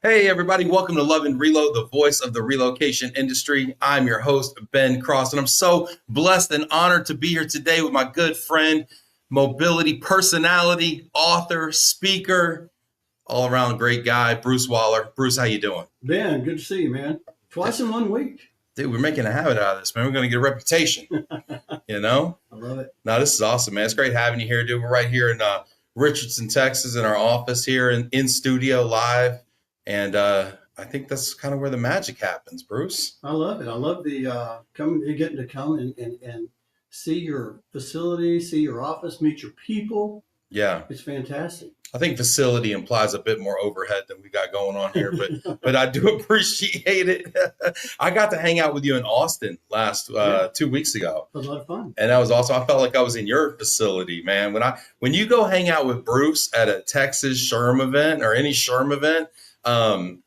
Hey, everybody, welcome to Love and Reload, the voice of the relocation industry. I'm your host, Ben Cross, and I'm so blessed and honored to be here today with my good friend, mobility personality, author, speaker, all around great guy, Bruce Waller. Bruce, how you doing? Ben, good to see you, man. Twice in 1 week. Dude, we're making a habit out of this, man. We're going to get a reputation, you know? I love it. No, this is awesome, man. It's great having you here, dude. We're right here in Richardson, Texas, in our office here in studio live. And I think that's kind of where the magic happens, Bruce. I love it. I love the getting to come and see your facility, see your office, meet your people. Yeah. It's fantastic. I think facility implies a bit more overhead than we got going on here, but I do appreciate it. I got to hang out with you in Austin last 2 weeks ago. It was a lot of fun. And that was awesome. I felt like I was in your facility, man. When you go hang out with Bruce at a Texas SHRM event or any SHRM event,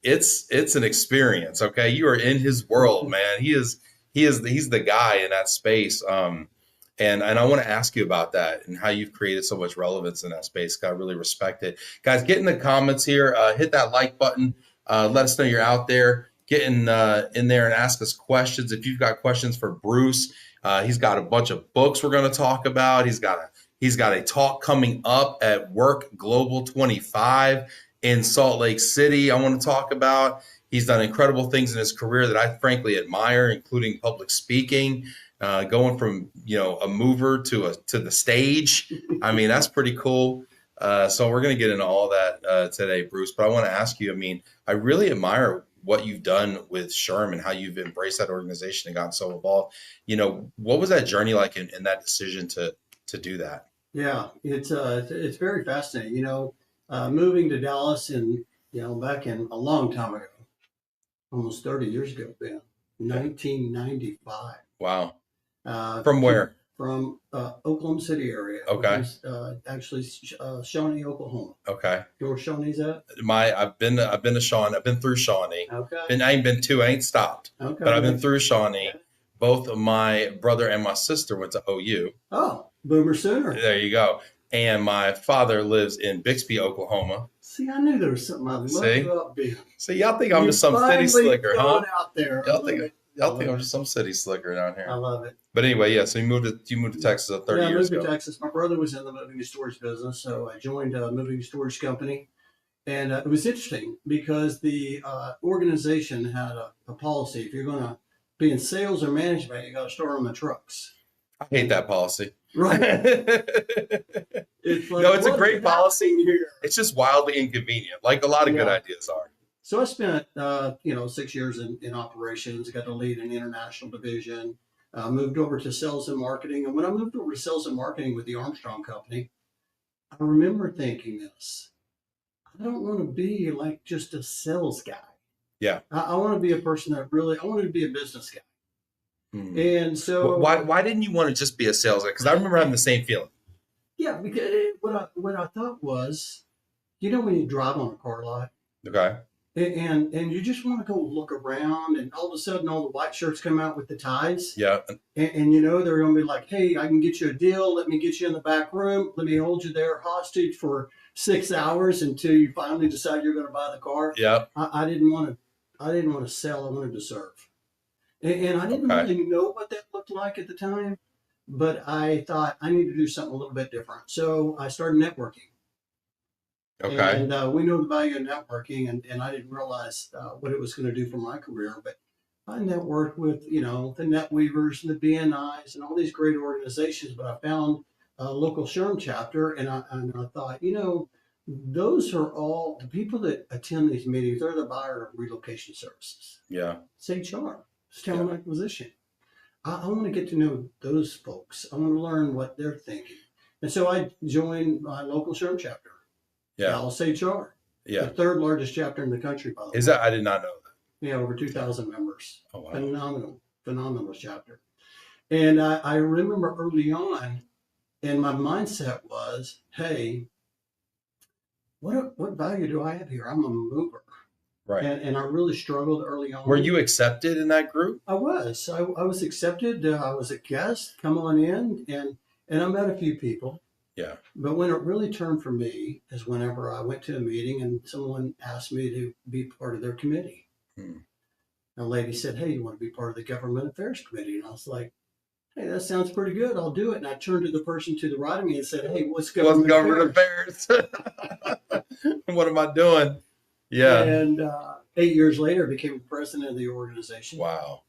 it's an experience. Okay. You are in his world, man. He's the guy in that space. And I want to ask you about that and how you've created so much relevance in that space. I really respect it. Guys, get in the comments here. Hit that like button. Let us know you're out there. Get in there and ask us questions. If you've got questions for Bruce, he's got a bunch of books we're going to talk about. He's got a talk coming up at Work Global 25 in Salt Lake City I want to talk about. He's done incredible things in his career that I frankly admire, including public speaking. Going from, a mover to the stage. I mean, that's pretty cool. So we're going to get into all that today, Bruce. But I want to ask you, I really admire what you've done with SHRM and how you've embraced that organization and gotten so involved. What was that journey like in that decision to do that? Yeah, it's very fascinating. Moving to Dallas back in a long time ago, almost 30 years ago, Ben, 1995. Wow. From where? From Oklahoma City area. Okay. Actually, Shawnee, Oklahoma. Okay. You know where Shawnee's at? I've been to Shawnee. I've been through Shawnee. Okay. I ain't been to. I ain't stopped. Okay. But I've been through Shawnee. Okay. Both of my brother and my sister went to OU. Oh, Boomer Sooner. There you go. And my father lives in Bixby, Oklahoma. See, I knew there was something I loved about being. See, y'all think I'm just some city slicker, huh? Out there. Y'all think I'm just some city slicker down here. I love it. But anyway, yeah. So you moved to Texas 30 years ago. I moved to Texas. My brother was in the moving and storage business, so I joined a moving and storage company, and it was interesting because the organization had a policy: if you're going to be in sales or management, you got to store them in trucks. I hate that policy. Right. It's a great policy. Here. It's just wildly inconvenient, like a lot of good ideas are. So I spent, 6 years in operations. I got to lead an international division. Moved over to sales and marketing. And when I moved over to sales and marketing with the Armstrong company, I remember thinking this: I don't want to be like just a sales guy. Yeah. I want to be a person I wanted to be a business guy. And so why didn't you want to just be a sales guy? Because I remember having the same feeling. Yeah, because what I thought was, when you drive on a car lot, okay, and you just want to go look around, and all of a sudden all the white shirts come out with the ties. Yeah, and they're going to be like, hey, I can get you a deal. Let me get you in the back room. Let me hold you there hostage for 6 hours until you finally decide you're going to buy the car. Yeah, I didn't want to sell. I wanted to serve. And I didn't really know what that looked like at the time, but I thought I need to do something a little bit different. So I started networking. Okay. And we know the value of networking, and I didn't realize what it was going to do for my career. But I networked with, the NetWeavers and the BNIs and all these great organizations. But I found a local SHRM chapter, and I thought, those are all the people that attend these meetings. They're the buyer of relocation services. Yeah. It's HR. It's talent acquisition. I want to get to know those folks. I want to learn what they're thinking. And so I joined my local SHRM chapter, Dallas HR. Yeah. The third largest chapter in the country, by the way. Is that? I did not know that. Yeah, over 2,000 members. Oh, wow. Phenomenal chapter. And I remember early on, and my mindset was, hey, what value do I have here? I'm a mover. Right. And I really struggled early on. Were you accepted in that group? I was. I was accepted. I was a guest. Come on in. And I met a few people. Yeah. But when it really turned for me is whenever I went to a meeting and someone asked me to be part of their committee. Hmm. A lady said, "Hey, you want to be part of the government affairs committee?" And I was like, "Hey, that sounds pretty good. I'll do it." And I turned to the person to the right of me and said, "Hey, what's government affairs?" What am I doing? Yeah. And 8 years later, I became president of the organization. Wow.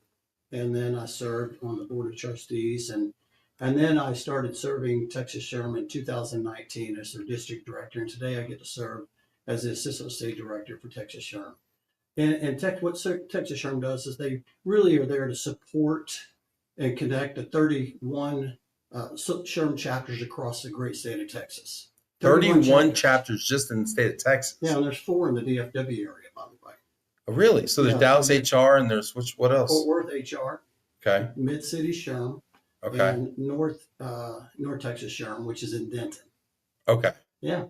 And then I served on the board of trustees, and then I started serving Texas SHRM in 2019 as their district director. And today I get to serve as the assistant state director for Texas SHRM. And what Texas SHRM does is they really are there to support and connect the 31 SHRM chapters across the great state of Texas. 31 chapters just in the state of Texas. Yeah, and there's 4 in the DFW area, by the way. Oh, really? So there's Dallas HR and there's what else? Fort Worth HR. Okay. Mid-City SHRM. Okay. And North Texas SHRM, which is in Denton. Okay. Yeah.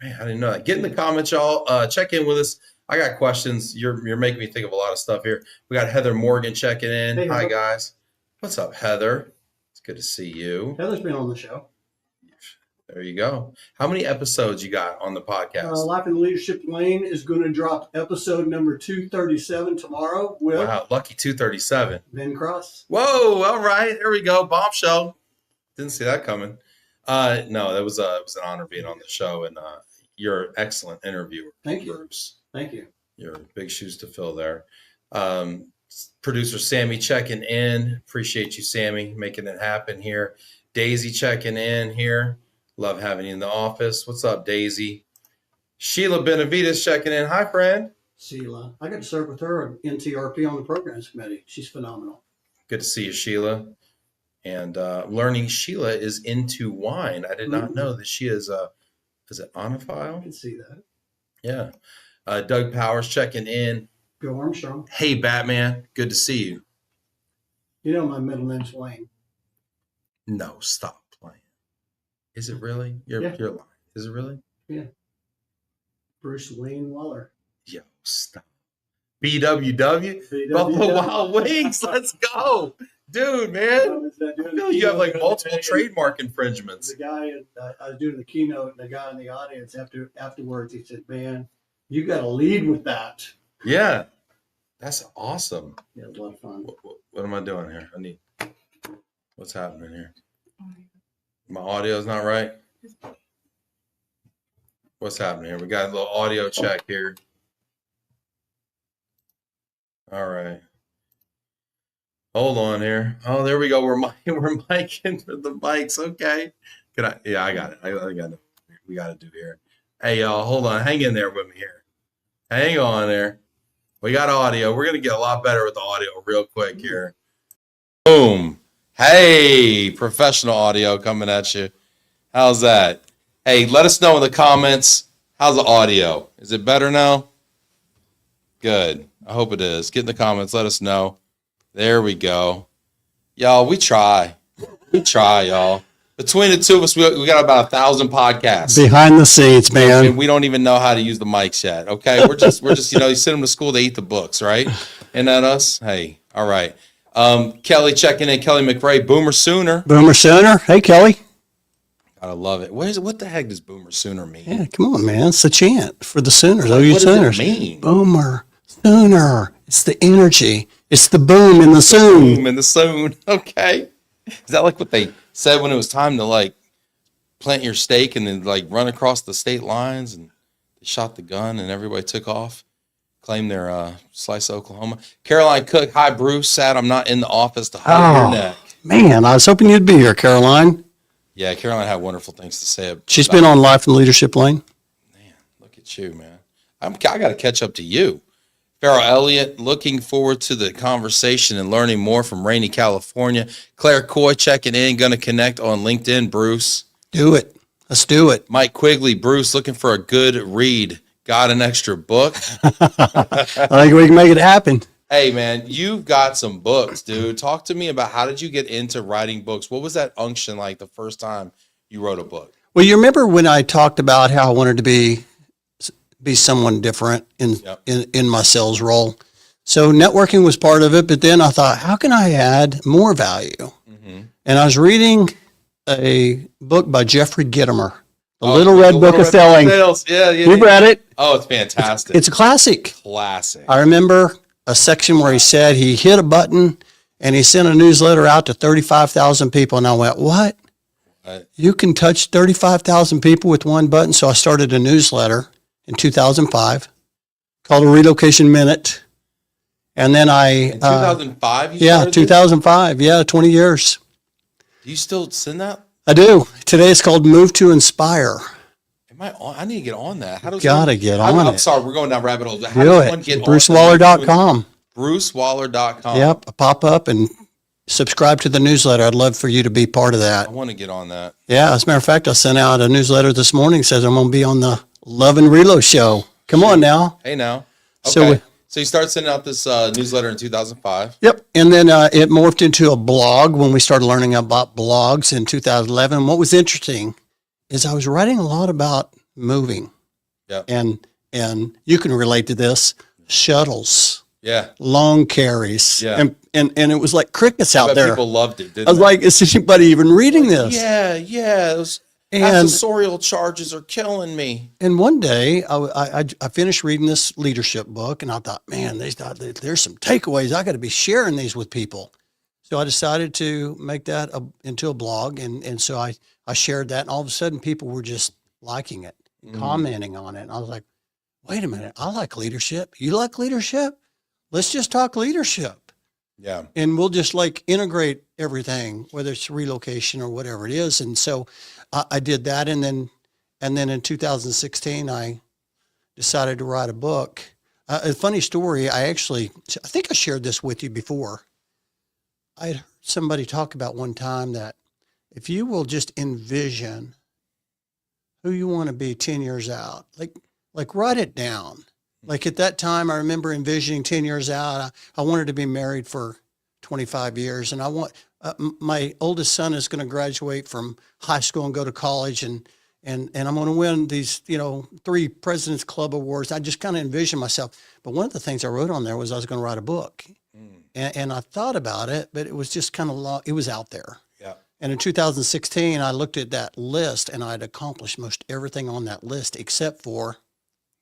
Man, I didn't know that. Get in the comments, y'all. Check in with us. I got questions. You're making me think of a lot of stuff here. We got Heather Morgan checking in. Hey, hi, guys. What's up, Heather? It's good to see you. Heather's been on the show. There you go. How many episodes you got on the podcast? Life in the Leadership Lane is going to drop episode number 237 tomorrow with lucky 237. Ben Cross. Whoa, all right. There we go. Bombshell. Didn't see that coming. No, it was an honor being on the show, and you're an excellent interviewer. Thank you. Bruce. Thank you. You're big shoes to fill there. Producer Sammy checking in. Appreciate you, Sammy, making it happen here. Daisy checking in here. Love having you in the office. What's up, Daisy? Sheila Benavides checking in. Hi, friend. Sheila. I got to serve with her at NTRP on the programs committee. She's phenomenal. Good to see you, Sheila. And learning Sheila is into wine. I did not know that she is it onophile? I can see that. Yeah. Doug Powers checking in. Go Armstrong. Hey, Batman. Good to see you. You know my middle name's Wayne. No, stop playing. Is it really? You're lying. Is it really? Yeah. Bruce Wayne Waller. Yo, stop. BWW? Buffalo Wild Wings. Let's go. Dude, man. I feel you have like multiple trademark infringements. The guy, I was doing the keynote, and the guy in the audience afterwards, he said, "Man, you got to lead with that." Yeah. That's awesome. Yeah, it was a lot of fun. What am I doing here? What's happening here? My audio's not right. What's happening here? We got a little audio check here. All right. Hold on here. Oh, there we go. We're miking for the mics. Okay. I got it. I got it. We got to do here. Hey, y'all, hold on. Hang in there with me here. Hang on there. We got audio. We're going to get a lot better with the audio real quick here. Boom. Hey, professional audio coming at you. How's that? Hey, let us know in the comments. How's the audio? Is it better now? Good. I hope it is. Get in the comments. Let us know. There we go. Y'all, we try. We try, y'all. Between the two of us, we got about 1,000 podcasts. Behind the scenes, man. And we don't even know how to use the mics yet. Okay. We're just, you send them to school, they eat the books, right? Isn't that us? Hey, all right. Kelly checking in, Kelly McRae, Boomer Sooner. Boomer Sooner. Hey, Kelly. Gotta love it. What the heck does Boomer Sooner mean? Yeah, come on, man. It's a chant for the Sooners. What OU does Sooners. it mean? Boomer Sooner. It's the energy. It's the boom in the soon. Boom in the soon. Okay. Is that like what they said when it was time to like plant your stake and then like run across the state lines and they shot the gun and everybody took off? Claimed their slice of Oklahoma. Caroline Cook, hi Bruce. Sad I'm not in the office to hide your neck. Man, I was hoping you'd be here, Caroline. Yeah, Caroline had wonderful things to say. She's been on Life and Leadership Lane. Man, look at you, man. I got to catch up to you. Farrell Elliott, looking forward to the conversation and learning more from rainy California. Claire Coy checking in, going to connect on LinkedIn, Bruce. Do it. Let's do it. Mike Quigley, Bruce, looking for a good read. Got an extra book? I think we can make it happen. Hey, man, you've got some books, dude. Talk to me about how did you get into writing books? What was that unction like the first time you wrote a book? Well, you remember when I talked about how I wanted to be someone different in my sales role. So networking was part of it, but then I thought, how can I add more value? Mm-hmm. And I was reading a book by Jeffrey Gitomer, The Oh, Little Red Book of Selling. Sales. Yeah, yeah. You've read it. Oh, it's fantastic. It's a classic. Classic. I remember a section where he said he hit a button and he sent a newsletter out to 35,000 people. And I went, what? You can touch 35,000 people with one button. So I started a newsletter in 2005 called a Relocation Minute. And then In 2005? yeah, 2005. Yeah, 20 years. Do you still send that? I do. Today it's called Move to Inspire. Am I on? I need to get on that. How does Gotta get on I'm it. sorry, we're going down rabbit holes. How Do does one it. get BruceWaller.com. BruceWaller.com. Yep. Pop up and subscribe to the newsletter. I'd love for you to be part of that. I want to get on that. Yeah. As a matter of fact, I sent out a newsletter this morning. Says I'm going to be on the Love and Relo show. Come on now. Hey, now. So Okay. So you started sending out this newsletter in 2005. Yep. And then it morphed into a blog when we started learning about blogs in 2011. What was interesting is I was writing a lot about moving. Yep. And you can relate to this, shuttles, Yeah. long carries. Yeah. And it was like crickets out I bet there. people loved it, didn't I was they? like, is anybody even reading this? Yeah. Those And- accessorial charges are killing me. And one day I finished reading this leadership book and I thought, man, there's some takeaways. I got to be sharing these with people. So I decided to make that into a blog. And so I shared that, and all of a sudden people were just liking it, commenting on it. And I was like, wait a minute, I like leadership. You like leadership? Let's just talk leadership. Yeah. And we'll just like integrate everything, whether it's relocation or whatever it is. And so I did that. And then in 2016, I decided to write a book. A funny story. I think I shared this with you before. I had heard somebody talk about one time that if you will just envision who you want to be 10 years out, like write it down. Like at that time, I remember envisioning 10 years out, I wanted to be married for 25 years. And I want, my oldest son is going to graduate from high school and go to college, and I'm going to win these, 3 President's Club awards. I just kind of envisioned myself. But one of the things I wrote on there was I was going to write a book. And I thought about it, but it was just kind of it was out there. Yeah. And in 2016, I looked at that list and I'd accomplished most everything on that list except for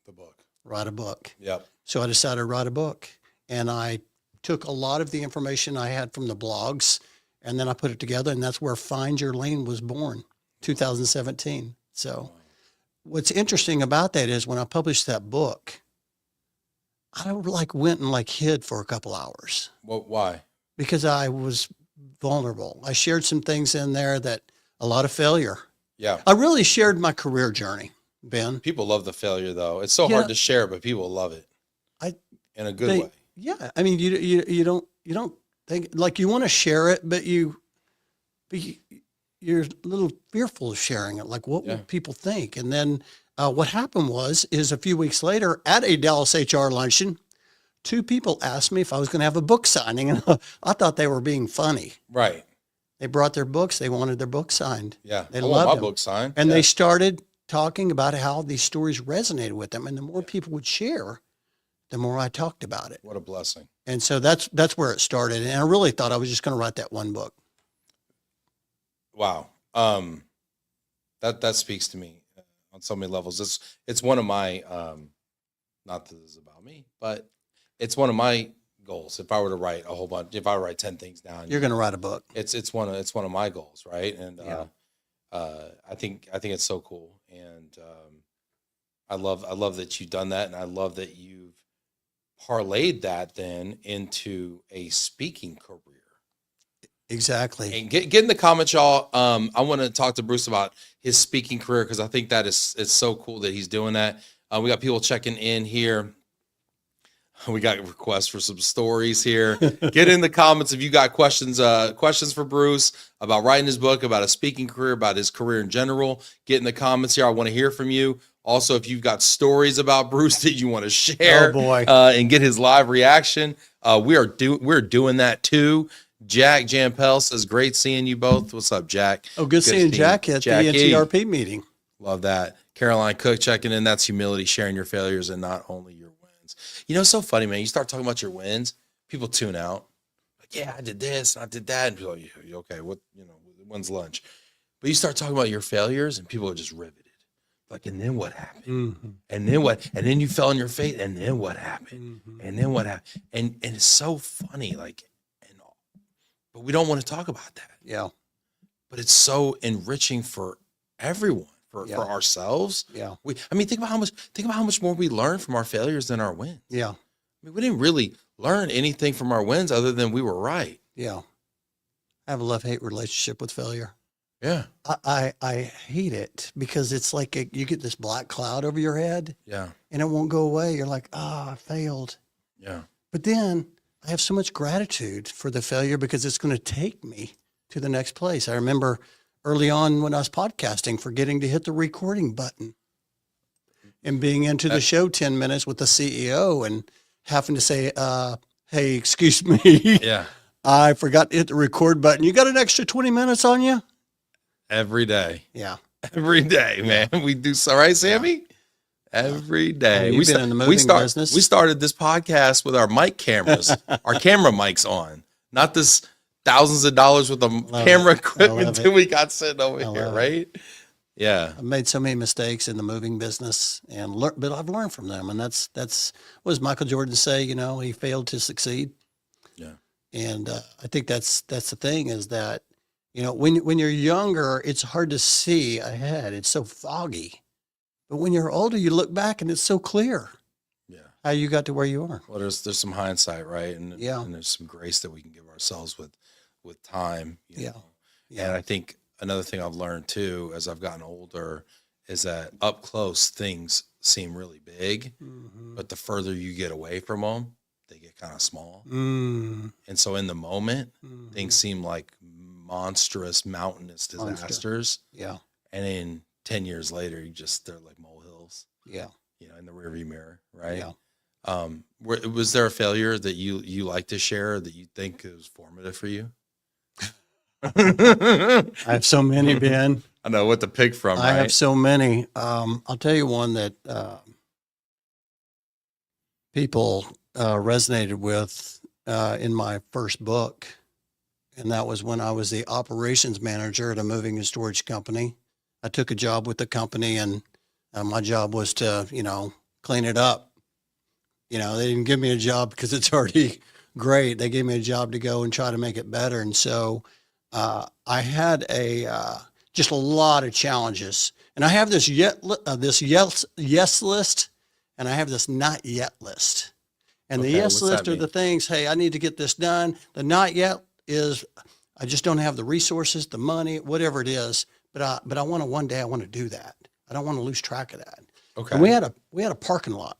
The book. write a book. Yep. So I decided to write a book, and I took a lot of the information I had from the blogs, and then I put it together, and that's where Find Your Lane was born, 2017. So what's interesting about that is when I published that book, I went and hid for a couple hours Well, why? because I was vulnerable. I shared some things in there that a lot of failure. Yeah. I really shared my career journey, Ben. People love the failure, though. It's so Yeah. hard to share, but people love it. In a good way. Yeah. I mean, you don't think you want to share it, but you're a little fearful of sharing it. Like, what will people think? And then what happened is a few weeks later at a Dallas HR luncheon, 2 people asked me if I was going to have a book signing, and I thought they were being funny. Right. They brought their books. They wanted their book signed. Yeah. They I want loved my them. book signed. And Yeah. they started talking about how these stories resonated with them. And the more people would share, the more I talked about it. What a blessing. And so that's where it started. And I really thought I was just going to write that one book. Wow. That speaks to me on so many levels. It's one of my, not that this is about me, but it's one of my goals. If I were to write a whole bunch, if I write 10 things down, You're going to write a book. it's one of my goals. Right. And, Yeah. I think it's so cool. And, I love that you've done that. And I love that you've parlayed that then into a speaking career. Exactly. And get in the comments, y'all. I want to talk to Bruce about his speaking career because I think that it's so cool that he's doing that. We got people checking in here. We got requests for some stories here. Get in the comments if you got questions for Bruce about writing his book, about a speaking career, about his career in general. Get in the comments here. I want to hear from you. Also, if you've got stories about Bruce that you want to share, Oh, boy. And get his live reaction, we're doing that too. Jack Jampel says, "Great seeing you both." What's up, Jack? Oh, good seeing Jack at the NTRP meeting. Love that. Caroline Cook checking in. That's humility, sharing your failures and not only your wins. It's so funny, man. You start talking about your wins, people tune out. Like, yeah, I did this and I did that. And people are like, okay, when's lunch? But you start talking about your failures and people are just riveted. Like, and then what happened? Mm-hmm. And then what? And then you fell on your face. And then what happened? Mm-hmm. And then what happened? And it's so funny. Like, but we don't want to talk about that. Yeah. But it's so enriching for everyone, for ourselves. Yeah. I mean, think about how much more we learn from our failures than our wins. Yeah. I mean, we didn't really learn anything from our wins other than we were right. Yeah. I have a love-hate relationship with failure. Yeah. I hate it because it's like you get this black cloud over your head. Yeah. And it won't go away. You're like, I failed. Yeah. But then I have so much gratitude for the failure because it's going to take me to the next place. I remember early on when I was podcasting, forgetting to hit the recording button and being into the show 10 minutes with the CEO and having to say, hey, excuse me. Yeah. I forgot to hit the record button. You got an extra 20 minutes on you? Every day. Yeah. Every day, man. We do so, right, Sammy? Every day. You've been in the moving business. We started this podcast with our mic cameras, our camera mics on, not this thousands of dollars worth of camera equipment that we got sitting over here, right? Yeah. I've made so many mistakes in the moving business but I've learned from them. And that's what does Michael Jordan say? You know, he failed to succeed. Yeah. And I think that's the thing is that, you know, when you're younger, it's hard to see ahead. It's so foggy. But when you're older, you look back and it's so clear. Yeah. How you got to where you are. Well, there's some hindsight, right? And and there's some grace that we can give ourselves with time. You know? Yeah. And I think another thing I've learned too, as I've gotten older, is that up close things seem really big, but the further you get away from them, they get kind of small. And so in the moment, things seem like monstrous, mountainous disasters. Yeah. And then 10 years later, they're like molehills. Yeah. You know, in the rearview mirror, right? Yeah. Was there a failure that you like to share that you think was formative for you? I have so many, Ben. I know what to pick from, I right? have so many. I'll tell you one that people resonated with in my first book. And that was when I was the operations manager at a moving and storage company. I took a job with the company and my job was to, you know, clean it up. You know, they didn't give me a job because it's already great. They gave me a job to go and try to make it better. And so I had just a lot of challenges. And I have this yes list, and I have this not yet list. And the yes list are the things, hey, I need to get this done. The not yet is I just don't have the resources, the money, whatever it is. But I want to one day I want to do that. I don't want to lose track of that. Okay. And we had a parking lot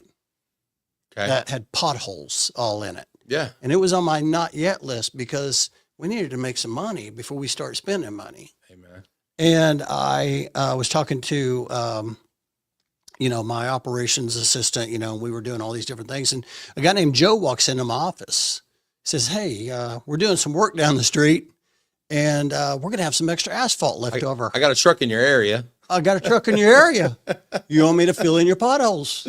that had potholes all in it. Yeah. And it was on my not yet list because we needed to make some money before we start spending money. Amen. And I was talking to, you know, my operations assistant, you know, we were doing all these different things. And a guy named Joe walks into my office, says, hey, we're doing some work down the street and we're going to have some extra asphalt left over. I got a truck in your area. I got a truck in your area. You want me to fill in your potholes?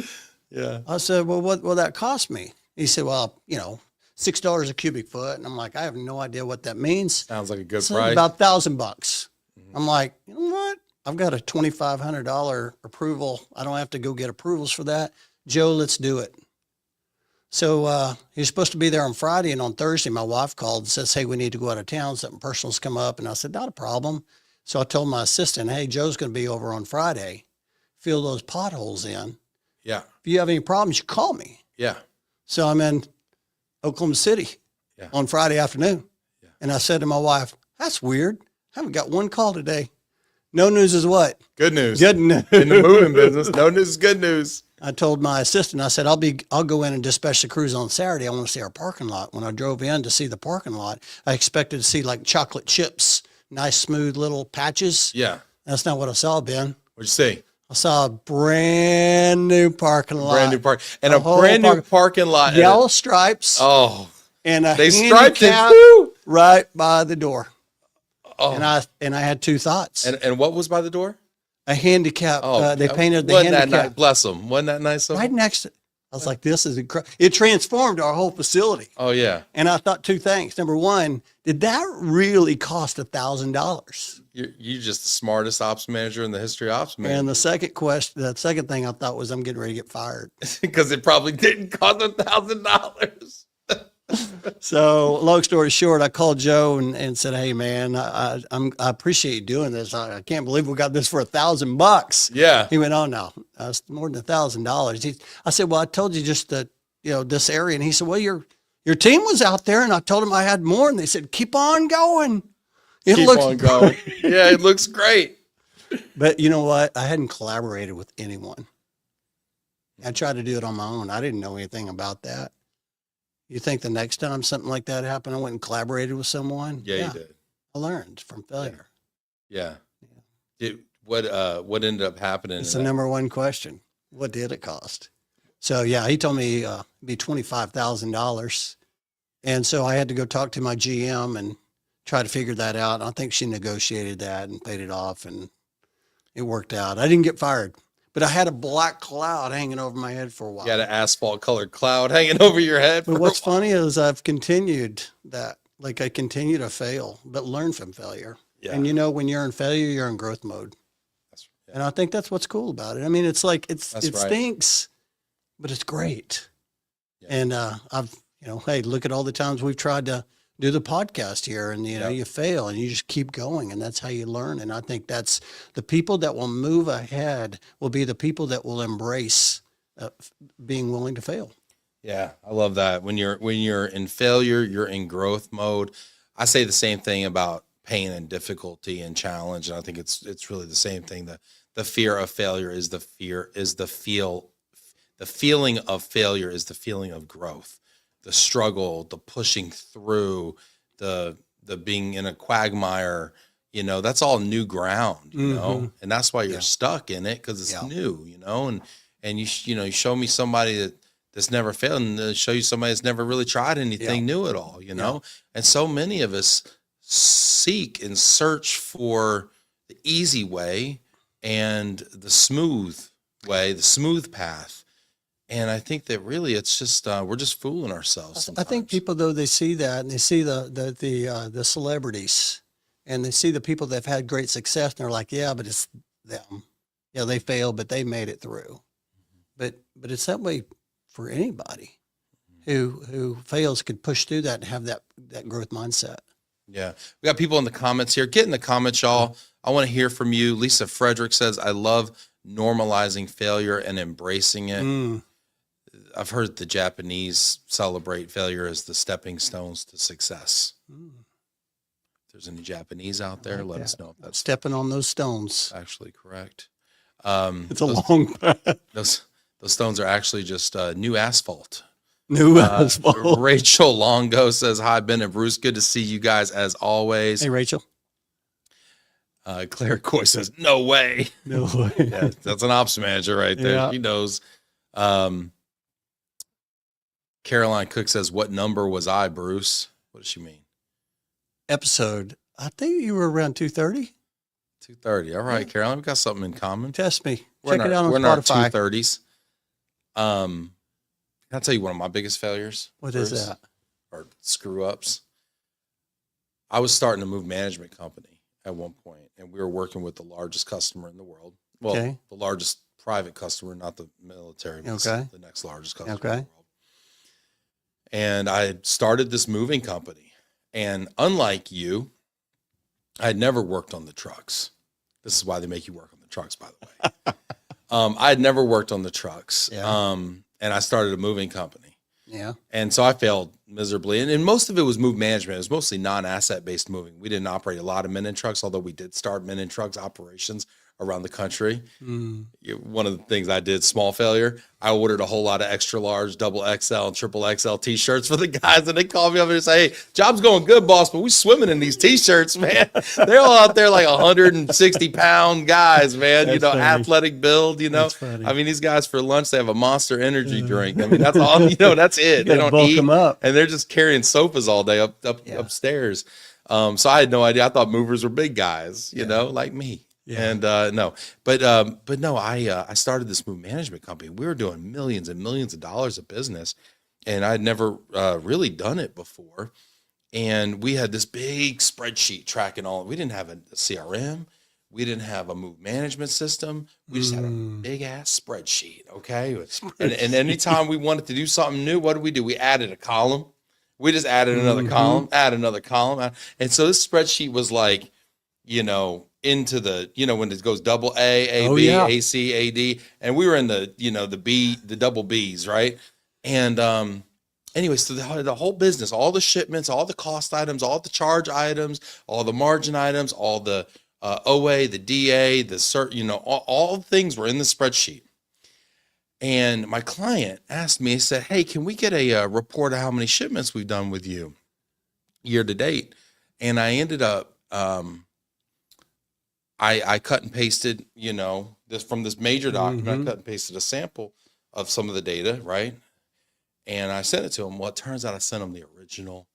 Yeah. I said, well, what will that cost me? He said, well, you know, $6 a cubic foot. And I'm like, I have no idea what that means. Sounds like a good So price. about $1,000. I'm like, you know what? I've got a $2,500 approval. I don't have to go get approvals for that. Joe, let's do it. So he was supposed to be there on Friday, and on Thursday, my wife called and says, hey, we need to go out of town. Something personal's come up. And I said, not a problem. So I told my assistant, hey, Joe's going to be over on Friday. Fill those potholes in. Yeah. If you have any problems, you call me. Yeah. So I'm in Oklahoma City on Friday afternoon. Yeah. And I said to my wife, that's weird. I haven't got one call today. No news is what? Good news. Good news. In the moving business, no news is good news. I told my assistant, I said, I'll go in and dispatch the crews on Saturday. I want to see our parking lot. When I drove in to see the parking lot, I expected to see like chocolate chips, nice, smooth little patches. Yeah. That's not what I saw, Ben. What'd you see? I saw a brand new parking lot. Brand new park. And a brand new parking lot. Yellow stripes. Oh. And they striped it handicap too? right by the door. Oh. And I had two thoughts. And what was by the door? A handicap. Oh, they painted the wasn't handicap. that nice? Bless them. Wasn't that nice? Right next to, I was like, this is incredible. It transformed our whole facility. Oh yeah. And I thought two things. Number one, did that really cost $1,000? You're just the smartest ops manager in the history of ops manager. And the second thing I thought was I'm getting ready to get fired. Because it probably didn't cost $1,000. So long story short, I called Joe and said, hey man, I appreciate you doing this. I can't believe we got this for $1,000. Yeah. He went, oh no, it's more than $1,000. I said, well, I told you just that, this area. And he said, well, your team was out there and I told them I had more. And they said, keep on going. Keep on going. Yeah, it looks great. But you know what? I hadn't collaborated with anyone. I tried to do it on my own. I didn't know anything about that. You think the next time something like that happened, I went and collaborated with someone? Yeah, you did. I learned from failure. Yeah. What ended up happening? It's the number one question. What did it cost? So yeah, he told me it'd be $25,000. And so I had to go talk to my GM and try to figure that out. I think she negotiated that and paid it off and it worked out. I didn't get fired. But I had a black cloud hanging over my head for a while. You had an asphalt colored cloud hanging over your head. But what's funny is I've continued that. Like I continue to fail, but learn from failure. Yeah. And when you're in failure, you're in growth mode. Yeah. And I think that's what's cool about it. I mean, it's like, it right. stinks, but it's great. Yeah. And I've, hey, look at all the times we've tried to do the podcast here and, you fail and you just keep going and that's how you learn. And I think that's the people that will move ahead will be the people that will embrace being willing to fail. Yeah. I love that. When you're in failure, you're in growth mode. I say the same thing about pain and difficulty and challenge. And I think it's really the same thing. The fear of failure is the feeling of failure is the feeling of growth. The struggle, the pushing through, the being in a quagmire, that's all new ground, and that's why you're stuck in it because it's new, and you show me somebody that's never failed and show you somebody that's never really tried anything new at all, and so many of us seek and search for the easy way and the smooth way, the smooth path. And I think that really it's just we're just fooling ourselves sometimes. I think people, though, they see that and they see the celebrities and they see the people that have had great success and they're like, yeah, but it's them. Yeah, they failed, but they made it through. But it's that way for anybody who fails could push through that and have that growth mindset. Yeah. We got people in the comments here. Get in the comments, y'all. I want to hear from you. Lisa Frederick says, I love normalizing failure and embracing it. I've heard the Japanese celebrate failure as the stepping stones to success. If there's any Japanese out there, let us know if that's stepping on those stones. Actually correct. It's a long path. Those stones are actually just new asphalt. New asphalt. Rachel Longo says, hi, Ben and Bruce. Good to see you guys as always. Hey, Rachel. Claire Coy says, no way. No way. Yeah, that's an ops manager right there. Yeah. She knows. Caroline Cook says, what number was I, Bruce? What does she mean? Episode. I think you were around 230. 230. All right, Caroline, we got something in common. Test me. We're Check it out on We're in our Spotify. 230s. Can I tell you one of my biggest failures? What Bruce? is that? Or screw ups. I was starting to move management company at one point, and we were working with the largest customer in the world. Well, the largest private customer, not the military, but the next largest customer in the world. And I had started this moving company. And unlike you, I had never worked on the trucks. This is why they make you work on the trucks, by the way. I had never worked on the trucks. Yeah. And I started a moving company. Yeah. And so I failed miserably. And most of it was move management. It was mostly non-asset based moving. We didn't operate a lot of men in trucks, although we did start men in trucks operations around the country. One of the things I did, small failure, I ordered a whole lot of extra large, double XL and triple XL t-shirts for the guys. And they called me up and say, hey, job's going good, boss, but we swimming in these t-shirts, man. They're all out there like 160-pound guys, man. That's funny. Athletic build, That's funny. I mean, these guys for lunch, they have a Monster energy drink. I mean, that's all, that's it. They don't bulk eat. them up. And they're just carrying sofas all day upstairs. So I had no idea. I thought movers were big guys, like me. Yeah. And no, but no, I started this move management company. We were doing millions and millions of dollars of business, and I'd never really done it before. And we had this big spreadsheet tracking all. We didn't have a CRM. We didn't have a move management system. We just had a big ass spreadsheet. Okay. And anytime we wanted to do something new, what did? We added a column. We just added another column, add another column. And so this spreadsheet was like, into the, when it goes double A, A, B, A, C, A, D. And we were in the, the double B's, right? And anyway, so the whole business, all the shipments, all the cost items, all the charge items, all the margin items, all the OA, the DA, the cert, all the things were in the spreadsheet. And my client asked me, he said, hey, can we get a report of how many shipments we've done with you year to date? And I ended up, I cut and pasted, this from this major document, I cut and pasted a sample of some of the data, right? And I sent it to him. Well, it turns out I sent him the original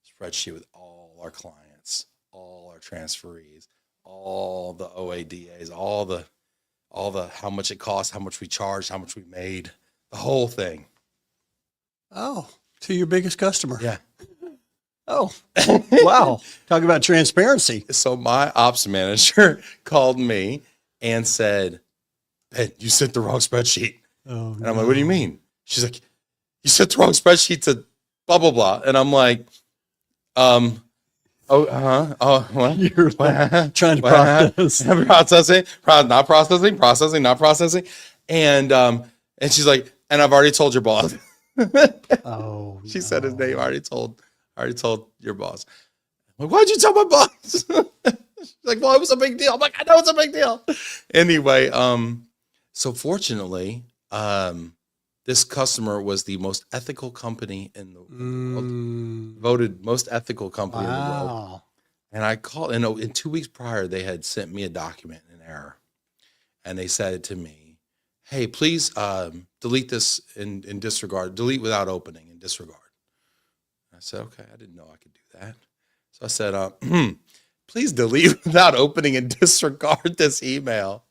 spreadsheet with all our clients, all our transferees, all the OADAs, all the how much it cost, how much we charged, how much we made, the whole thing. Oh, to your biggest customer. Yeah. Oh, wow. Talk about transparency. So my ops manager called me and said, Ben, you sent the wrong spreadsheet. Oh, and I'm like, what do you mean? She's like, you sent the wrong spreadsheet to blah, blah, blah. And I'm like, what? You're like trying to process. Not processing. And she's like, and I've already told your boss. Oh, she said his name. I already told your boss. I'm like, why'd you tell my boss? She's like, well, it was a big deal. I'm like, I know it's a big deal. Anyway, so fortunately, this customer was the most ethical company in the world, voted most ethical company in the world. And I called, and in 2 weeks prior, they had sent me a document in error. And they said to me, hey, please delete this in disregard, delete without opening and disregard. I said, okay, I didn't know I could do that. So I said, please delete without opening and disregard this email.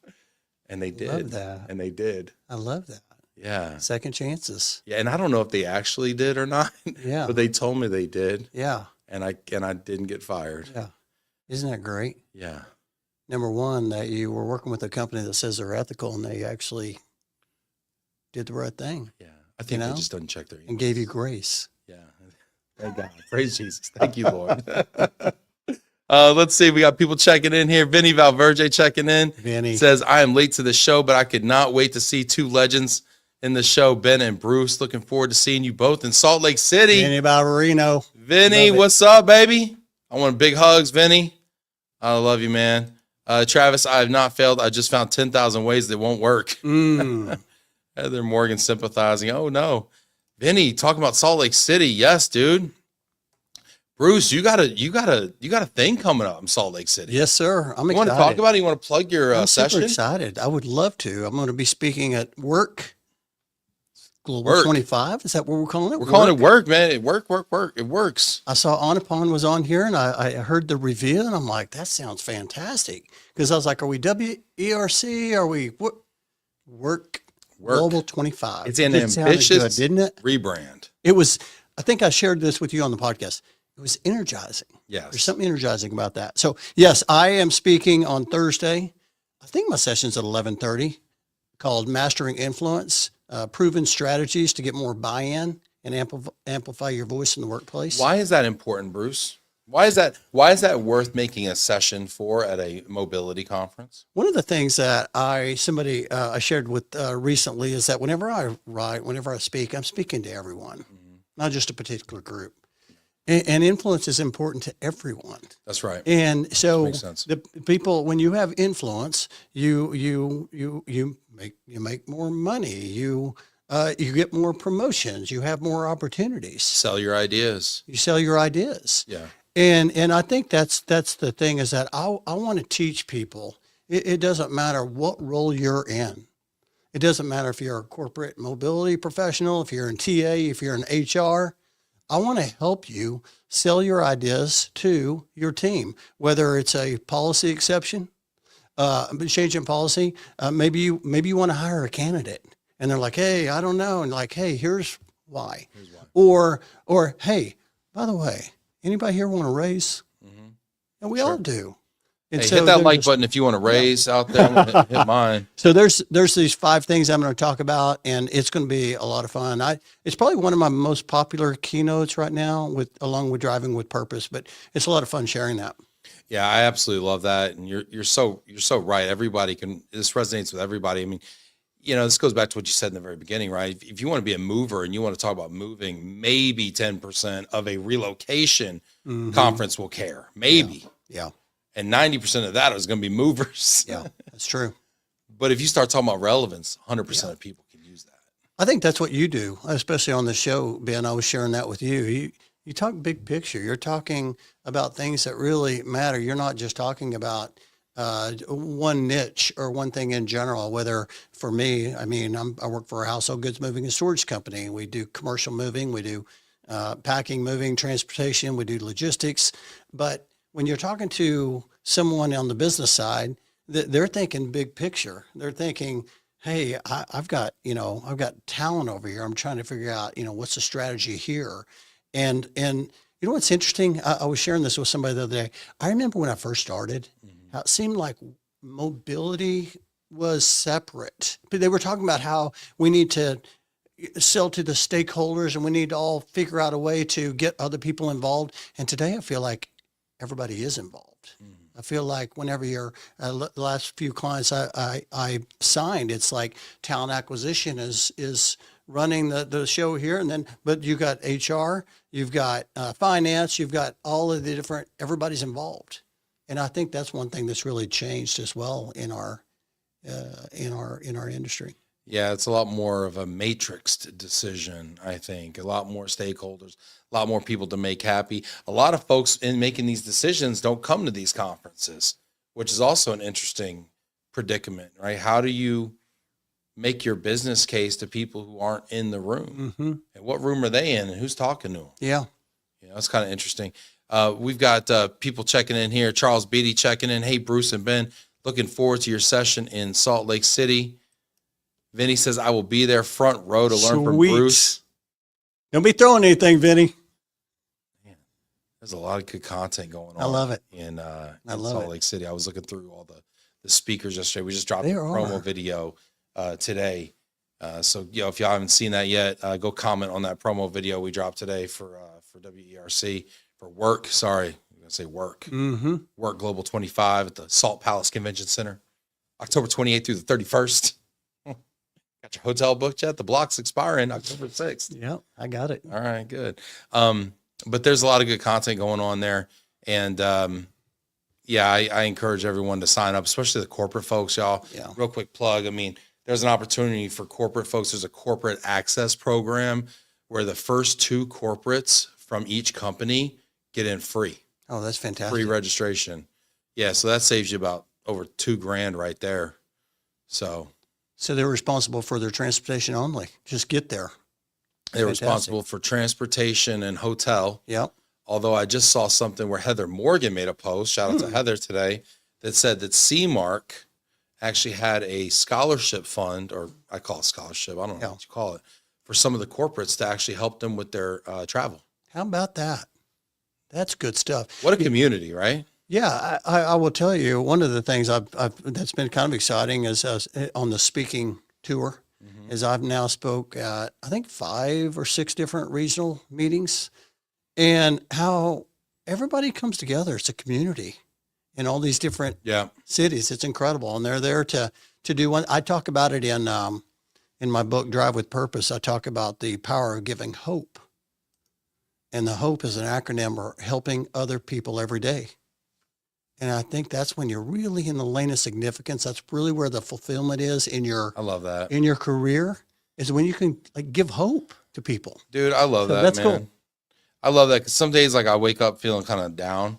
And they did. Love that. And they did. I love that. Yeah. Second chances. Yeah. And I don't know if they actually did or not. Yeah. But they told me they did. Yeah. And I didn't get fired. Yeah. Isn't that great? Yeah. Number one, that you were working with a company that says they're ethical and they actually did the right thing. Yeah. I think they just didn't check their emails. And gave you grace. Yeah. Thank God. Praise Jesus. Thank you, Lord. Let's see. We got people checking in here. Vinny Valverde checking in. Vinny says, I am late to the show, but I could not wait to see two legends in the show, Ben and Bruce. Looking forward to seeing you both in Salt Lake City. Vinny Ballerino. Vinny, what's up, baby? I want big hugs, Vinny. I love you, man. Travis, I have not failed. I just found 10,000 ways that won't work. Heather Morgan sympathizing. Oh, no. Vinny, talking about Salt Lake City. Yes, dude. Bruce, you got a thing coming up in Salt Lake City. Yes, sir. I'm excited. You want to talk about it? You want to plug your I'm session? super excited. I would love to. I'm going to be speaking at Work Global Work. 25. Is that what we're calling it? We're calling it Work, man. It work. It works. I saw Anupon was on here, and I heard the review, and I'm like, that sounds fantastic. Because I was like, are we WERC? Are we what? Work Global 25. It's an It sounded ambitious good, didn't it? rebrand. It was. I think I shared this with you on the podcast. It was energizing. Yes. There's something energizing about that. So yes, I am speaking on Thursday. I think my session's at 11:30, called Mastering Influence, Proven Strategies to Get More Buy-in and Amplify Your Voice in the Workplace. Why is that important, Bruce? Why is that worth making a session for at a mobility conference? One of the things that I shared with recently is that whenever I write, whenever I speak, I'm speaking to everyone, not just a particular group. And influence is important to everyone. That's right. And so Makes sense. the people, when you have influence, you make more money. You get more promotions. You have more opportunities. Sell your ideas. You sell your ideas. Yeah. And I think that's the thing, is that I want to teach people. It doesn't matter what role you're in. It doesn't matter if you're a corporate mobility professional, if you're in TA, if you're in HR. I want to help you sell your ideas to your team, whether it's a policy exception, but change in policy. Maybe you want to hire a candidate, and they're like, "Hey, I don't know," and like, "Hey, here's why," or hey, by the way, anybody here want a raise? Mm-hmm. And we all do. And Hey, so hit that like there's- button if you want to raise out there. I'm gonna hit mine. So there's these 5 things I'm going to talk about, and it's going to be a lot of fun. It's probably one of my most popular keynotes right now, along with Driving with Purpose. But it's a lot of fun sharing that. Yeah, I absolutely love that, and you're so right. Everybody can. This resonates with everybody. I mean, this goes back to what you said in the very beginning, right? If you want to be a mover and you want to talk about moving, maybe 10% of a relocation conference will care, maybe. Yeah. And 90% of that is going to be movers. Yeah, that's true. But if you start talking about relevance, 100% of people can use that. I think that's what you do, especially on the show, Ben. I was sharing that with you. You talk big picture. You're talking about things that really matter. You're not just talking about one niche or one thing in general. Whether for me, I mean, I work for a household goods moving and storage company. We do commercial moving. We do packing, moving, transportation. We do logistics. But when you're talking to someone on the business side, they're thinking big picture. They're thinking, hey, I've got talent over here. I'm trying to figure out, what's the strategy here. And you know what's interesting? I was sharing this with somebody the other day. I remember when I first started, how it seemed like mobility was separate. But they were talking about how we need to sell to the stakeholders and we need to all figure out a way to get other people involved. And today I feel like everybody is involved. I feel like whenever you're the last few clients I signed, it's like talent acquisition is running the show here, but you got HR, you've got finance, you've got all of the different. Everybody's involved, and I think that's one thing that's really changed as well in our industry. Yeah, it's a lot more of a matrixed decision, I think. A lot more stakeholders, a lot more people to make happy. A lot of folks in making these decisions don't come to these conferences, which is also an interesting predicament, right? How do you make your business case to people who aren't in the room? Mm-hmm. And what room are they in and who's talking to them? Yeah. It's kind of interesting. We've got people checking in here. Charles Beatty checking in. Hey, Bruce and Ben, looking forward to your session in Salt Lake City. Vinny says, I will be there front row to learn from Bruce. Don't be throwing anything, Vinny. Man, there's a lot of good content going on. I love it. In love Salt it. Lake City. I was looking through all the speakers yesterday. We just dropped a There promo are. video today. So, if y'all haven't seen that yet, go comment on that promo video we dropped today for WERC, for work. Sorry, I'm going to say work. Mm-hmm. Work Global 25 at the Salt Palace Convention Center, October 28th through the 31st. Got your hotel booked yet? The block's expiring October 6th. Yeah, I got it. All right, good. But there's a lot of good content going on there. And I encourage everyone to sign up, especially the corporate folks, y'all. Yeah. Real quick plug. I mean, there's an opportunity for corporate folks. There's a corporate access program where the first 2 corporates from each company get in free. Oh, that's fantastic. Free registration. Yeah, so that saves you about over $2,000 right there. So they're responsible for their transportation only. Just get there. they're responsible for transportation and hotel. Yep. Although I just saw something where Heather Morgan made a post, shout out to Heather today, that said that CMARC actually had a scholarship fund, or I call it scholarship, I don't know what you call it, for some of the corporates to actually help them with their travel. How about that? That's good stuff. What a community, right? Yeah, I will tell you, one of the things I've that's been kind of exciting is on the speaking tour, is I've now spoke at, I think, 5 or 6 different regional meetings, and how everybody comes together. It's a community in all these different cities. It's incredible. And they're there to do one. I talk about it in my book, Drive with Purpose. I talk about the power of giving hope. And the HOPE is an acronym for helping other people every day. And I think that's when you're really in the lane of significance. That's really where the fulfillment is in your, I love that. in your career, is when you can give hope to people. Dude, I love that, that's man. cool. I love that, because some days, I wake up feeling kind of down,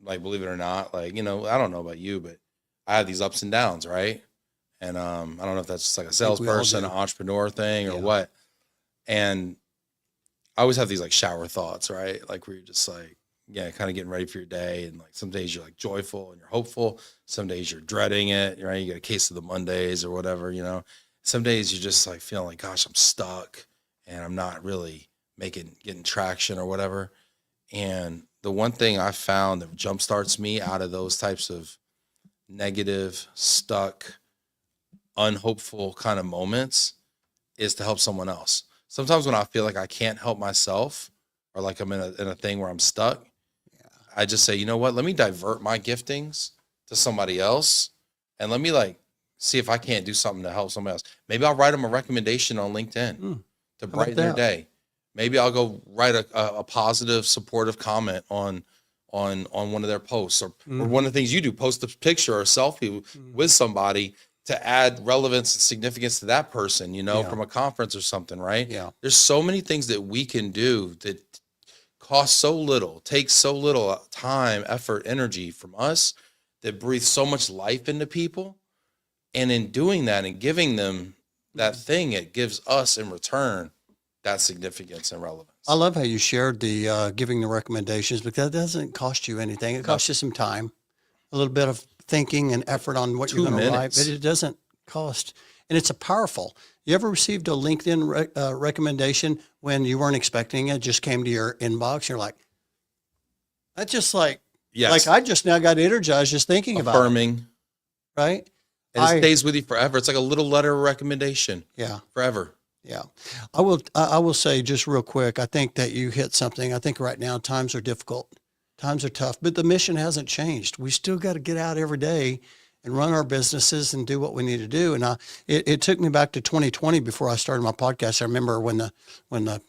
believe it or not. I don't know about you, but I have these ups and downs, right? And I don't know if that's just a salesperson, an entrepreneur thing, or what. And I always have these shower thoughts, right? Where you're just yeah, kind of getting ready for your day. And like some days you're like joyful and you're hopeful. Some days you're dreading it, right? You get a case of the Mondays or whatever, you know. Some days you're just like feeling like, gosh, I'm stuck and I'm not really getting traction or whatever. And the one thing I found that jumpstarts me out of those types of negative, stuck, unhopeful kind of moments is to help someone else. Sometimes when I feel like I can't help myself or like I'm in a thing where I'm stuck, I just say, you know what, let me divert my giftings to somebody else and let me like see if I can't do something to help somebody else. Maybe I'll write them a recommendation on LinkedIn to brighten their day. Maybe I'll go write a positive, supportive comment on one of their posts or one of the things you do, post a picture or a selfie with somebody to add relevance and significance to that person, you know, from a conference or something, right? Yeah. There's so many things that we can do that cost so little, takes so little time, effort, energy from us that breathe so much life into people. And in doing that and giving them that thing, it gives us in return that significance and relevance. I love how you shared the giving the recommendations, because that doesn't cost you anything. It costs you some time, a little bit of thinking and effort on what you're 2 going to write, minutes. but it doesn't cost. And it's a powerful. You ever received a LinkedIn recommendation when you weren't expecting it, just came to your inbox? You're like, that's just like, Yes. like I just now got energized just thinking about it, Affirming. right? And it stays with you forever. It's like a little letter of recommendation. Yeah. Forever. Yeah. I will say just real quick, I think that you hit something. I think right now times are difficult. Times are tough, but the mission hasn't changed. We still got to get out every day and run our businesses and do what we need to do. And it took me back to 2020 before I started my podcast. I remember when the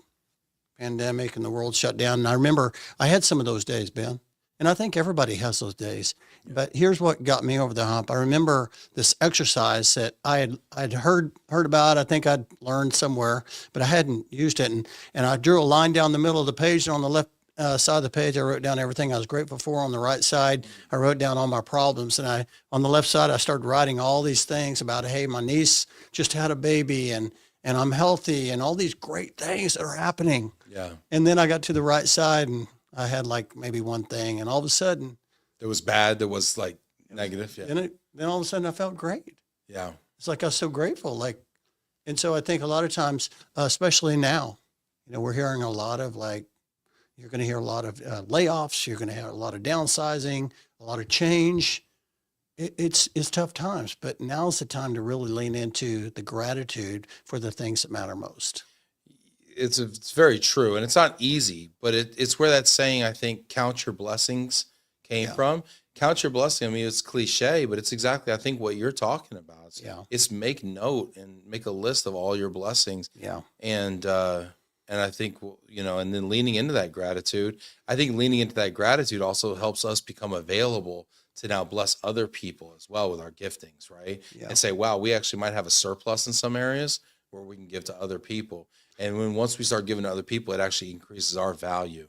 pandemic and the world shut down. And I remember I had some of those days, Ben. And I think everybody has those days. But here's what got me over the hump. I remember this exercise that I'd heard about. I think I'd learned somewhere, but I hadn't used it. And I drew a line down the middle of the page, and on the left side of the page, I wrote down everything I was grateful for. On the right side, I wrote down all my problems. And on the left side, I started writing all these things about, hey, my niece just had a baby and I'm healthy and all these great things that are happening. Yeah. And then I got to the right side and I had like maybe one thing, and all of a sudden There was bad. There was like negative. Yeah. then all of a sudden I felt great. Yeah. It's like I was so grateful. Like, and so I think a lot of times, especially now, you know, we're hearing a lot of like, you're going to hear a lot of layoffs. You're going to hear a lot of downsizing, a lot of change. It's tough times, but now's the time to really lean into the gratitude for the things that matter most. It's very true, and it's not easy, but it's where that saying, I think, count your blessings came from. Count your blessing. I mean, it's cliche, but it's exactly, I think, what you're talking about. It's make note and make a list of all your blessings. Yeah. And I think, you know, and then leaning into that gratitude. I think leaning into that gratitude also helps us become available to now bless other people as well with our giftings, right? Yeah. And say, wow, we actually might have a surplus in some areas where we can give to other people. And once we start giving to other people, it actually increases our value.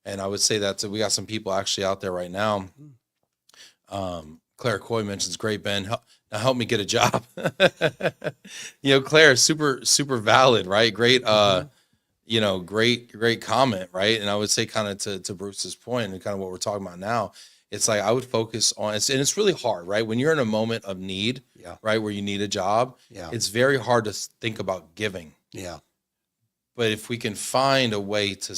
And I would say that we got some people actually out there right now. Claire Coy mentions, great, Ben. Now help me get a job. You know, Claire, super valid, right? Great, you know, great comment, right? And I would say kind of to Bruce's point and kind of what we're talking about now, it's like I would focus on, and it's really hard, right? When you're in a moment of need, right, where you need a job, it's very hard to think about giving. Yeah. But if we can find a way to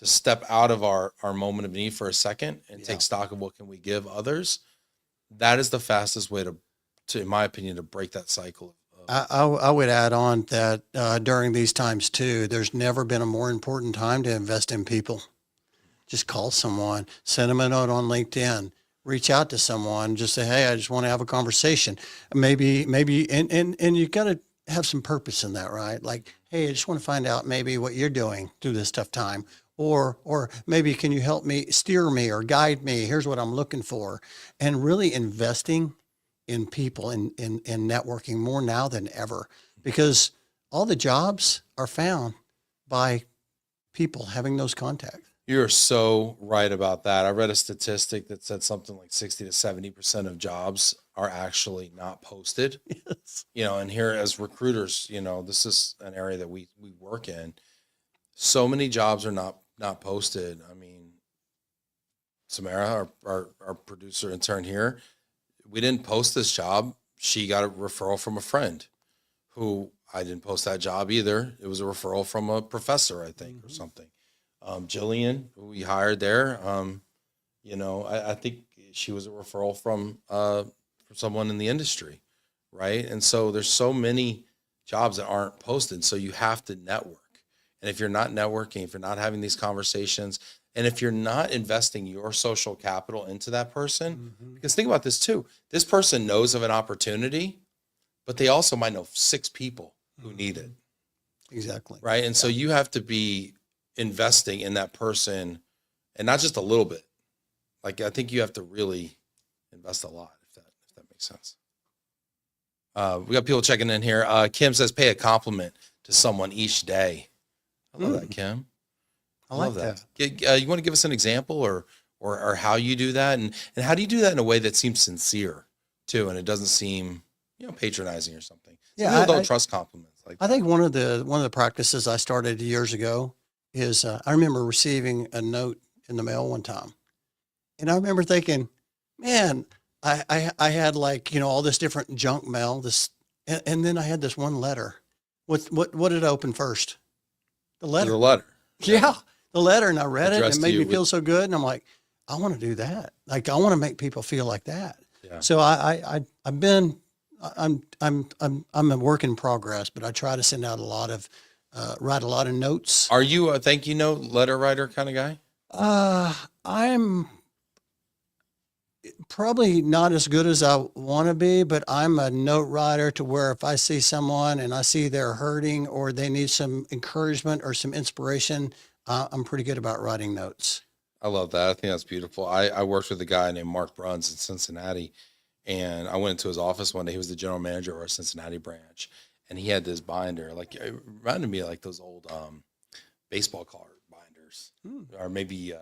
step out of our moment of need for a second and take stock of what can we give others, that is the fastest way to in my opinion, to break that cycle. I would add on that during these times too, there's never been a more important time to invest in people. Just call someone, send them a note on LinkedIn, reach out to someone, just say, hey, I just want to have a conversation. Maybe, and you got to have some purpose in that, right? Like, hey, I just want to find out maybe what you're doing through this tough time. Or maybe can you help me, steer me or guide me? Here's what I'm looking for. And really investing in people and networking more now than ever, because all the jobs are found by people having those contacts. You're so right about that. I read a statistic that said something like 60 to 70% of jobs are actually not posted. Yes. You know, and here as recruiters, you know, this is an area that we work in. So many jobs are not posted. I mean, Samara, our producer intern here, we didn't post this job. She got a referral from a friend who I didn't post that job either. It was a referral from a professor, I think, or something. Jillian, who we hired there, I think she was a referral from someone in the industry, right? And so there's so many jobs that aren't posted, so you have to network. And if you're not networking, if you're not having these conversations, and if you're not investing your social capital into that person, because think about this too, this person knows of an opportunity, but they also might know 6 people who need it. Exactly. Right. And so you have to be investing in that person, and not just a little bit. Like, I think you have to really invest a lot, if that makes sense. We got people checking in here. Kim says, pay a compliment to someone each day. I love that, Kim. I love that. You want to give us an example or how you do that? And how do you do that in a way that seems sincere too? And it doesn't seem, patronizing or something. Yeah, Some people don't trust compliments. Like I think one of the practices I started years ago is I remember receiving a note in the mail one time, and I remember thinking, man, I had all this different junk mail, and then I had this one letter. What did I open first? The letter. The letter. Yeah, the letter, and I read it, and Addressed it made to me you feel so good, and I'm like, I want to do that. Like, I want to make people feel like that. Yeah. So I'm a work in progress, but I try to send out write a lot of notes. Are you a thank you note letter writer kind of guy? I'm probably not as good as I want to be, but I'm a note writer to where if I see someone and I see they're hurting or they need some encouragement or some inspiration, I'm pretty good about writing notes. I love that. I think that's beautiful. I worked with a guy named Mark Bruns in Cincinnati, and I went into his office one day. He was the general manager of our Cincinnati branch, and he had this binder. Like, it reminded me of like those old baseball card binders, or maybe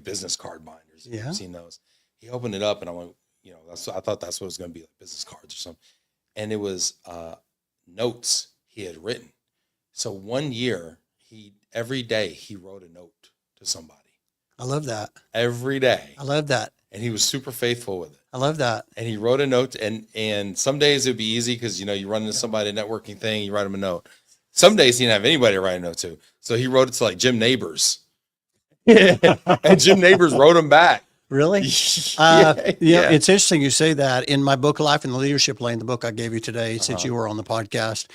business card binders. Yeah. You've seen those. He opened it up, and I went, I thought that's what it was going to be, like business cards or something. And it was notes he had written. So one year, every day he wrote a note to somebody. I love that. Every day. I love that. And he was super faithful with it. I love that. And he wrote a note, and some days it'd be easy because, you run into somebody at a networking thing, you write him a note. Some days he didn't have anybody to write a note to. So he wrote it to like Jim Neighbors. And Jim Neighbors wrote him back. Really? Yeah. It's interesting you say that. In my book, Life in the Leadership Lane, the book I gave you today, since you were on the podcast,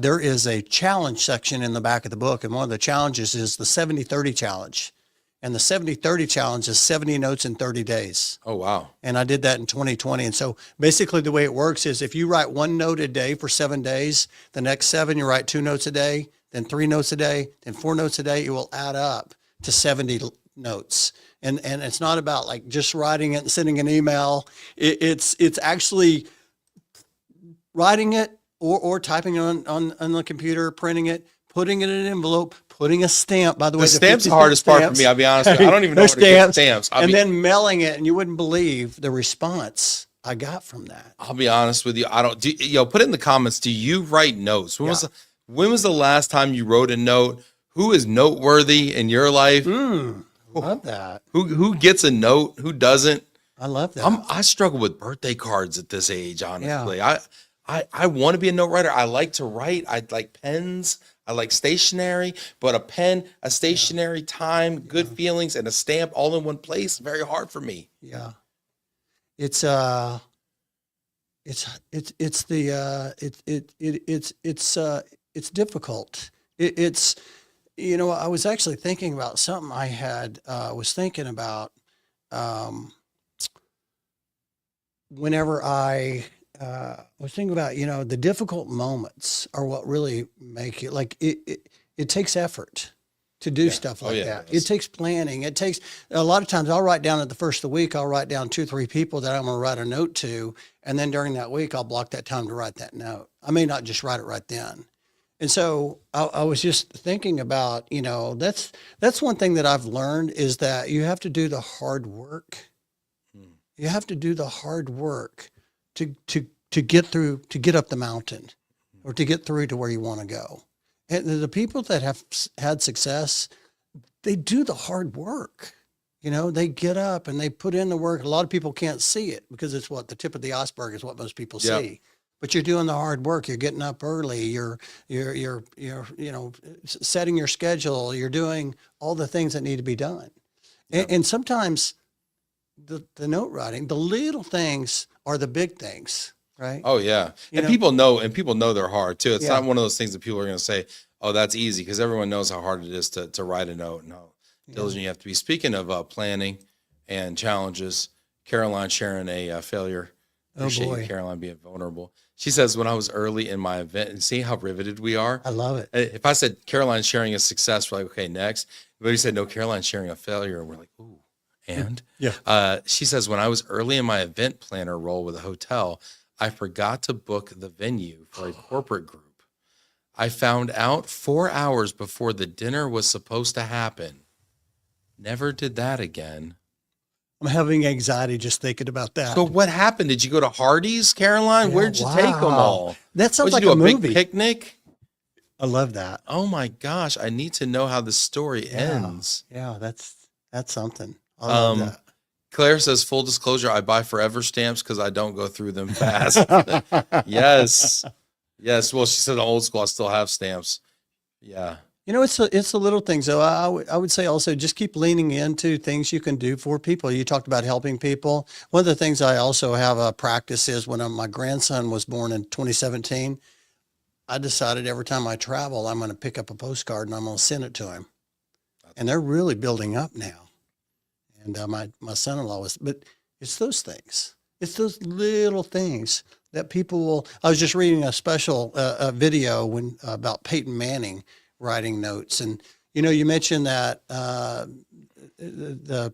there is a challenge section in the back of the book. And one of the challenges is the 70-30 challenge. And the 70-30 challenge is 70 notes in 30 days. Oh, wow. And I did that in 2020. And so basically the way it works is if you write 1 note a day for 7 days, the next 7, you write 2 notes a day, then 3 notes a day, then 4 notes a day. It will add up to 70 notes. And it's not about like just writing it and sending an email. It's actually writing it or typing it on the computer, printing it, putting it in an envelope, putting a stamp. By the way, The stamp's the hardest part for me, I'll be honest with you. I don't even know how to get stamps. Then mailing it, and you wouldn't believe the response I got from that. I'll be honest with you. Put it in the comments. Do you write notes? When was the last time you wrote a note? Who is noteworthy in your life? Love that. Who gets a note? Who doesn't? I love that. I struggle with birthday cards at this age, honestly. Yeah. I want to be a note writer. I like to write. I like pens. I like stationery, but a pen, a stationery, time, good feelings, and a stamp all in one place, very hard for me. Yeah. It's difficult. I was actually thinking about something was thinking about, whenever I was thinking about, the difficult moments are what really make it, like it takes effort to do stuff like that. It takes planning. It takes, a lot of times I'll write down at the first of the week, I'll write down 2 or 3 people that I'm going to write a note to. And then during that week, I'll block that time to write that note. I may not just write it right then. And so I was just thinking about, that's one thing that I've learned is that you have to do the hard work. You have to do the hard work to get up the mountain or to get through to where you want to go. And the people that have had success, they do the hard work. they get up and they put in the work. A lot of people can't see it because it's the tip of the iceberg is what most people Yep. see. But you're doing the hard work. You're getting up early. You're setting your schedule. You're doing all the things that need to be done. Yep. And sometimes the note writing, the little things are the big things, right? Oh yeah. You know? People know they're hard too. It's Yeah. not one of those things that people are going to say, oh, that's easy, because everyone knows how hard it is to write a note and how diligent you have to be. Speaking of planning and challenges, Caroline sharing a failure. Appreciate boy. you, Caroline, being vulnerable. She says, when I was early in my event, and see how riveted we are. I love it. If I said Caroline sharing a success, we're like, okay, next. But you said, no, Caroline sharing a failure. And we're like, ooh, and? Yeah. She says, when I was early in my event planner role with a hotel, I forgot to book the venue for a corporate group. I found out 4 hours before the dinner was supposed to happen. Never did that again. I'm having anxiety just thinking about that. So what happened? Did you go to Hardee's, Caroline? Yeah, Where'd you take them wow. all? That sounds What'd like you do, a big movie. picnic? I love that. Oh my gosh, I need to know how the story ends. Yeah, that's something. I love that. Claire says, full disclosure, I buy forever stamps because I don't go through them fast. Yes. Well, she said old school, I still have stamps. Yeah. It's the little things. So I would say also just keep leaning into things you can do for people. You talked about helping people. One of the things I also have a practice is when my grandson was born in 2017, I decided every time I travel, I'm going to pick up a postcard and I'm going to send it to him. And they're really building up now. And my son-in-law but it's those things. It's those little things that people will. I was just reading a special video about Peyton Manning writing notes, and you mentioned that the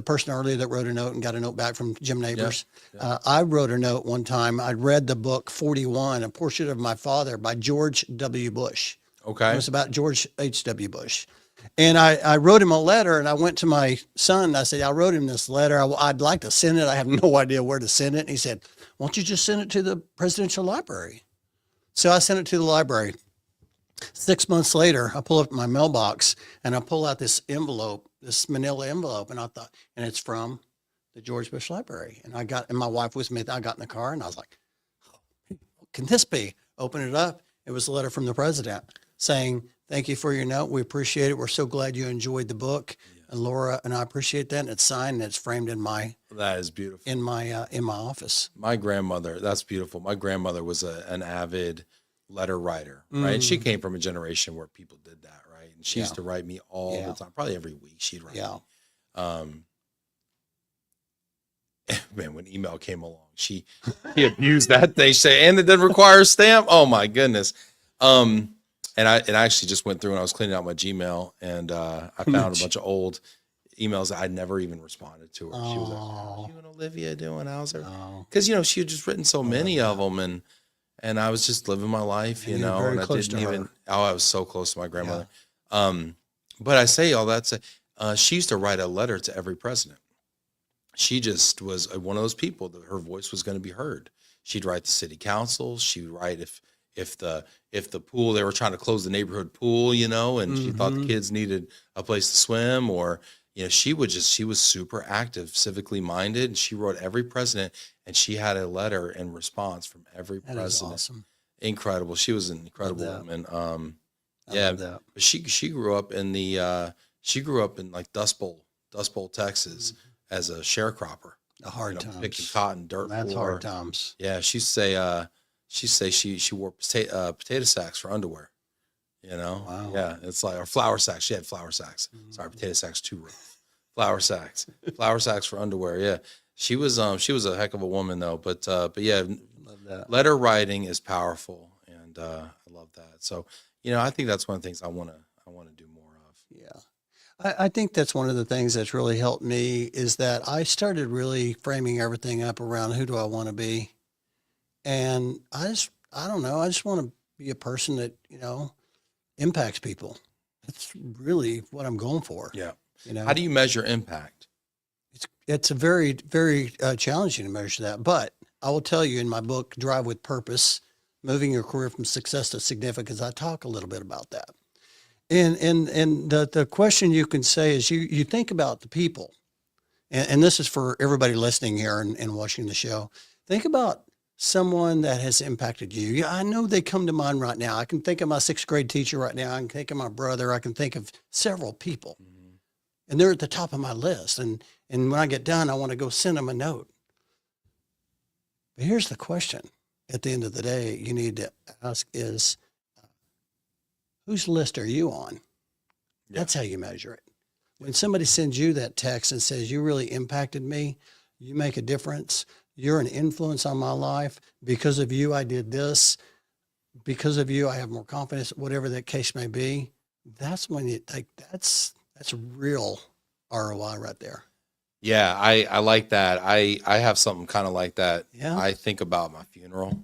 person earlier that wrote a note and got a note back from Jim Neighbors. Yeah. I wrote a note one time. I read the book 41, A Portrait of My Father by George W. Bush. Okay. It was about George H.W. Bush. And I wrote him a letter, and I went to my son and I said, I wrote him this letter. I'd like to send it. I have no idea where to send it. And he said, why don't you just send it to the presidential library? So I sent it to the library. 6 months later, I pull up my mailbox and I pull out this envelope, this manila envelope. And I thought, and it's from the George Bush Library. And my wife was with me. I got in the car and I was like, what can this be? Open it up. It was a letter from the president saying, thank you for your note. We appreciate it. We're so glad you enjoyed the book. Yeah. And Laura and I appreciate that. And it's signed and it's framed in that is beautiful. In my office. My grandmother, that's beautiful. My grandmother was an avid letter writer, right? And she came from a generation where people did that, right? And she used to write me all the time, probably every week she'd write me. Man, when email came along, he abused that thing. And it didn't require a stamp. Oh my goodness. And I actually just went through and I was cleaning out my Gmail and I found a bunch of old emails that I'd never even responded to her. She was like, "How you and Olivia doing? How's her?" Because she had just written so many of them, and I was just living my life, and I didn't even. Oh, I was so close to my grandmother. Yeah. But I say all that. She used to write a letter to every president. She just was one of those people that her voice was going to be heard. She'd write to city council. She'd write if the pool, they were trying to close the neighborhood pool, and she thought the kids needed a place to swim, or she was super active, civically minded, and she wrote every president, and she had a letter in response from every president. That is awesome. Incredible. She was an incredible woman. But she grew up in like Dust Bowl, Texas, as a sharecropper. The hard times. Picking cotton, dirt. That's hard times. Yeah, she'd say she wore potato sacks for underwear. Wow. Yeah, it's like, or flour sacks. She had flour sacks. Sorry, potato sacks too rough. Flour sacks for underwear. Yeah, she was a heck of a woman though. But yeah, love that. Letter writing is powerful, and I love that. So I think that's one of the things I want to do more of. Yeah. I think that's one of the things that's really helped me is that I started really framing everything up around who do I want to be. And I don't know, I just want to be a person that, impacts people. That's really what I'm going for. Yeah. How do you measure impact? It's a very, very challenging to measure that. But I will tell you in my book, Drive with Purpose, Moving Your Career from Success to Significance, I talk a little bit about that. And the question you can say is you think about the people, and this is for everybody listening here and watching the show. Think about someone that has impacted you. Yeah, I know they come to mind right now. I can think of my 6th grade teacher right now. I can think of my brother. I can think of several people, and they're at the top of my list. And when I get done, I want to go send them a note. But here's the question: at the end of the day, you need to ask is, whose list are you on? Yeah. That's how you measure it. When somebody sends you that text and says, you really impacted me, you make a difference, you're an influence on my life, because of you, I did this, because of you, I have more confidence, whatever that case may be, that's when you like, that's real ROI right there. Yeah, I like that. I have something kind of like that. Yeah. I think about my funeral.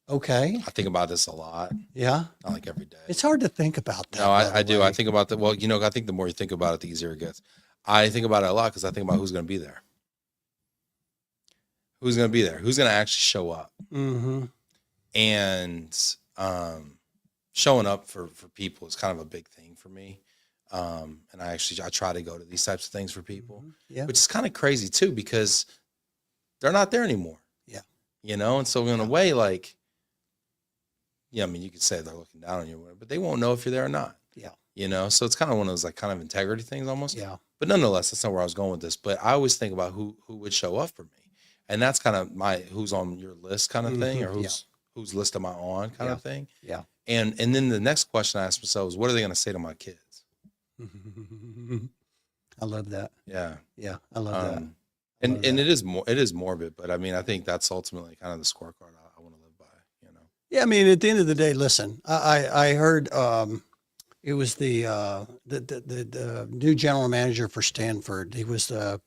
Okay. I think about this a lot. Yeah. Not like every day. It's hard to think about that. No, I do. I think about that. Well, I think the more you think about it, the easier it gets. I think about it a lot because I think about who's going to be there. Who's going to be there? Who's going to actually show up? Mm-hmm. And showing up for people is kind of a big thing for me. And I try to go to these types of things for people, Yeah. which is kind of crazy too, because they're not there anymore. Yeah. And so in a way, like, yeah, I mean, you could say they're looking down on you, but they won't know if you're there or not. Yeah. So it's kind of one of those like kind of integrity things almost. Yeah. But nonetheless, that's not where I was going with this. But I always think about who would show up for me, and that's kind of my who's on your list kind of thing, or whose list am I on kind of thing. Yeah. And then the next question I ask myself is, what are they going to say to my kids? I love that. Yeah. Yeah. I love that. And it is morbid, but I mean, I think that's ultimately kind of the scorecard I want to live by, Yeah, I mean, at the end of the day, listen, I heard it was the new general manager for Stanford. He was the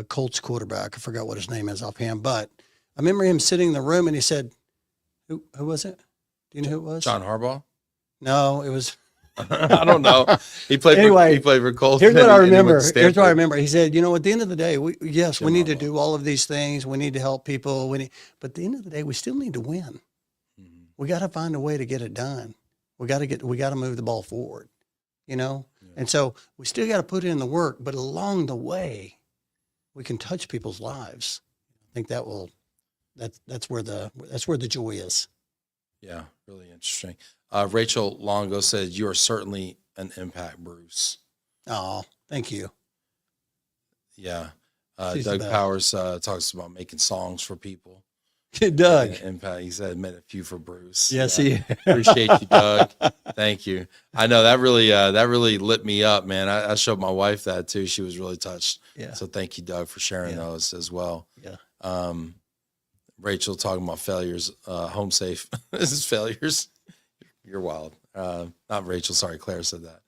Colts quarterback. I forgot what his name is offhand, but I remember him sitting in the room and he said, "Who was it? Do you know who it was?" John Harbaugh? No, it was. I don't know. He played for Colts. Here's what I remember. Here's what I remember. He said, at the end of the day, we need to do all of these things. We need to help people. But at the end of the day, we still need to win. Mm-hmm. We got to find a way to get it done. We got to move the ball forward, Yeah. And so we still got to put in the work, but along the way, we can touch people's lives. I think that's where the joy is. Yeah, really interesting. Rachel Longo said, "You are certainly an impact, Bruce." Oh, thank you. Yeah. She's Doug the best. Powers talks about making songs for people. Doug. Impact. He said, "Made a few for Bruce." Yes, yeah. he. Appreciate you, Doug. Thank you. I know that really lit me up, man. I showed my wife that too. She was really touched. Yeah. So thank you, Doug, for sharing those as well. Yeah. Rachel talking about failures, home safe. This is failures. You're wild. Not Rachel. Sorry. Claire said that.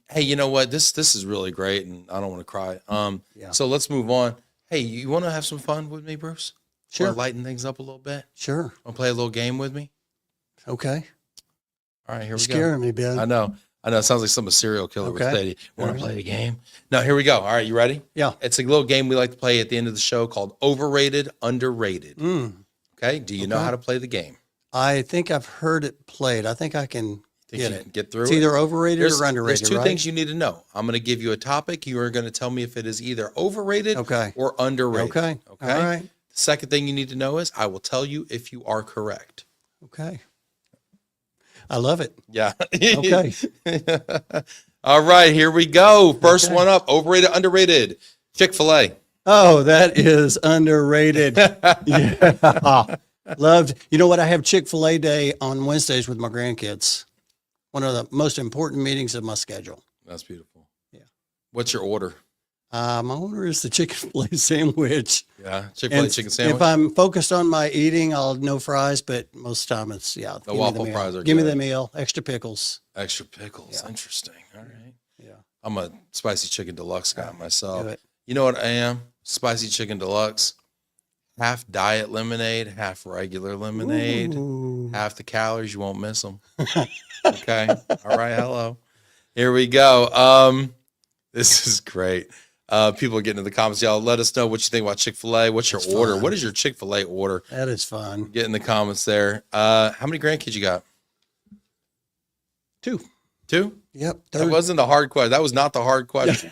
Hey, you know what? This is really great, and I don't want to cry. So let's move on. Hey, you want to have some fun with me, Bruce? Sure. Want to lighten things up a little bit? Sure. Want to play a little game with me? Okay. All right, here You're we go. scaring me, Ben. I know. It sounds like some serial killer would Okay. say, "Want to play a game?" No, here we go. All right, you ready? Yeah. It's a little game we like to play at the end of the show called Overrated, Underrated. Okay. Do you know how to play the game? I think I've heard it played. I think I can Think get you it. can get through It's it? either overrated or underrated, There's two right? things you need to know. I'm going to give you a topic. You are going to tell me if it is either overrated or underrated. Okay. Okay. All right. The second thing you need to know is I will tell you if you are correct. Okay. I love it. Yeah. Okay. All right, here we go. First one up, overrated, underrated. Chick-fil-A. Oh, that is underrated. Yeah. Loved. You know what? I have Chick-fil-A Day on Wednesdays with my grandkids. One of the most important meetings of my schedule. That's beautiful. Yeah. What's your order? My order is the Chick-fil-A sandwich. Yeah, Chick-fil-A And chicken sandwich. If I'm focused on my eating, I'll no fries, but most of the time it's, The give me waffle meal. fries are Give me good. the meal, extra pickles. Extra pickles. Yeah. Interesting. All right. Yeah. I'm a spicy chicken deluxe guy myself. Do it. You know what I am? Spicy chicken deluxe. Half diet lemonade, half regular lemonade. Ooh. Half the calories, you won't miss them. Okay. All right. Hello. Here we go. This is great. People are getting in the comments. Y'all let us know what you think about Chick-fil-A. What's your That's order? fun. What is your Chick-fil-A order? That is fun. Get in the comments there. How many grandkids you got? 2. 2? Yep. That wasn't the hard question. That was not the hard question.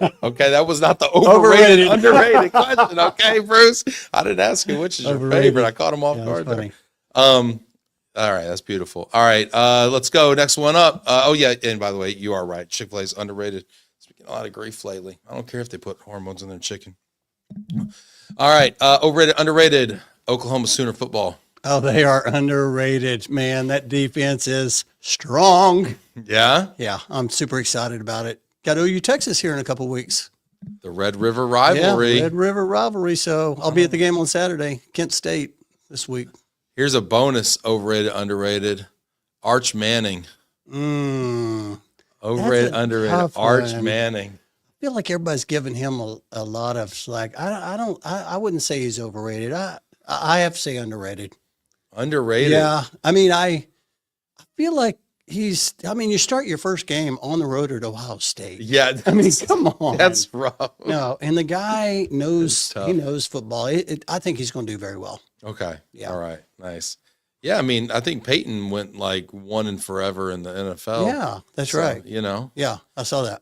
Okay, that was not the overrated, underrated question. Okay, Bruce. I didn't ask you which is your favorite. I caught him off guard there. All right, that's beautiful. All right, let's go. Next one up. Oh yeah, and by the way, you are right. Chick-fil-A is underrated. It's getting a lot of grief lately. I don't care if they put hormones in their chicken. All right, overrated, underrated. Oklahoma Sooner football. Oh, they are underrated, man. That defense is strong. Yeah? Yeah, I'm super excited about it. Got OU Texas here in a couple of weeks. The Red River rivalry. Yeah, Red River rivalry. So I'll be at the game on Saturday. Kent State this week. Here's a bonus, overrated, underrated. Arch Manning. Overrated, underrated. Arch Manning. I feel like everybody's giving him a lot of slack. I wouldn't say he's overrated. I have to say underrated. Underrated? Yeah. I mean, I feel like you start your first game on the road at Ohio State. Yeah. I mean, come on. That's rough. No, and the guy knows, he knows football. I think he's going to do very well. Okay. Yeah. All right. Nice. Yeah. I mean, I think Peyton went like one and forever in the NFL. Yeah, that's right. You know? Yeah, I saw that.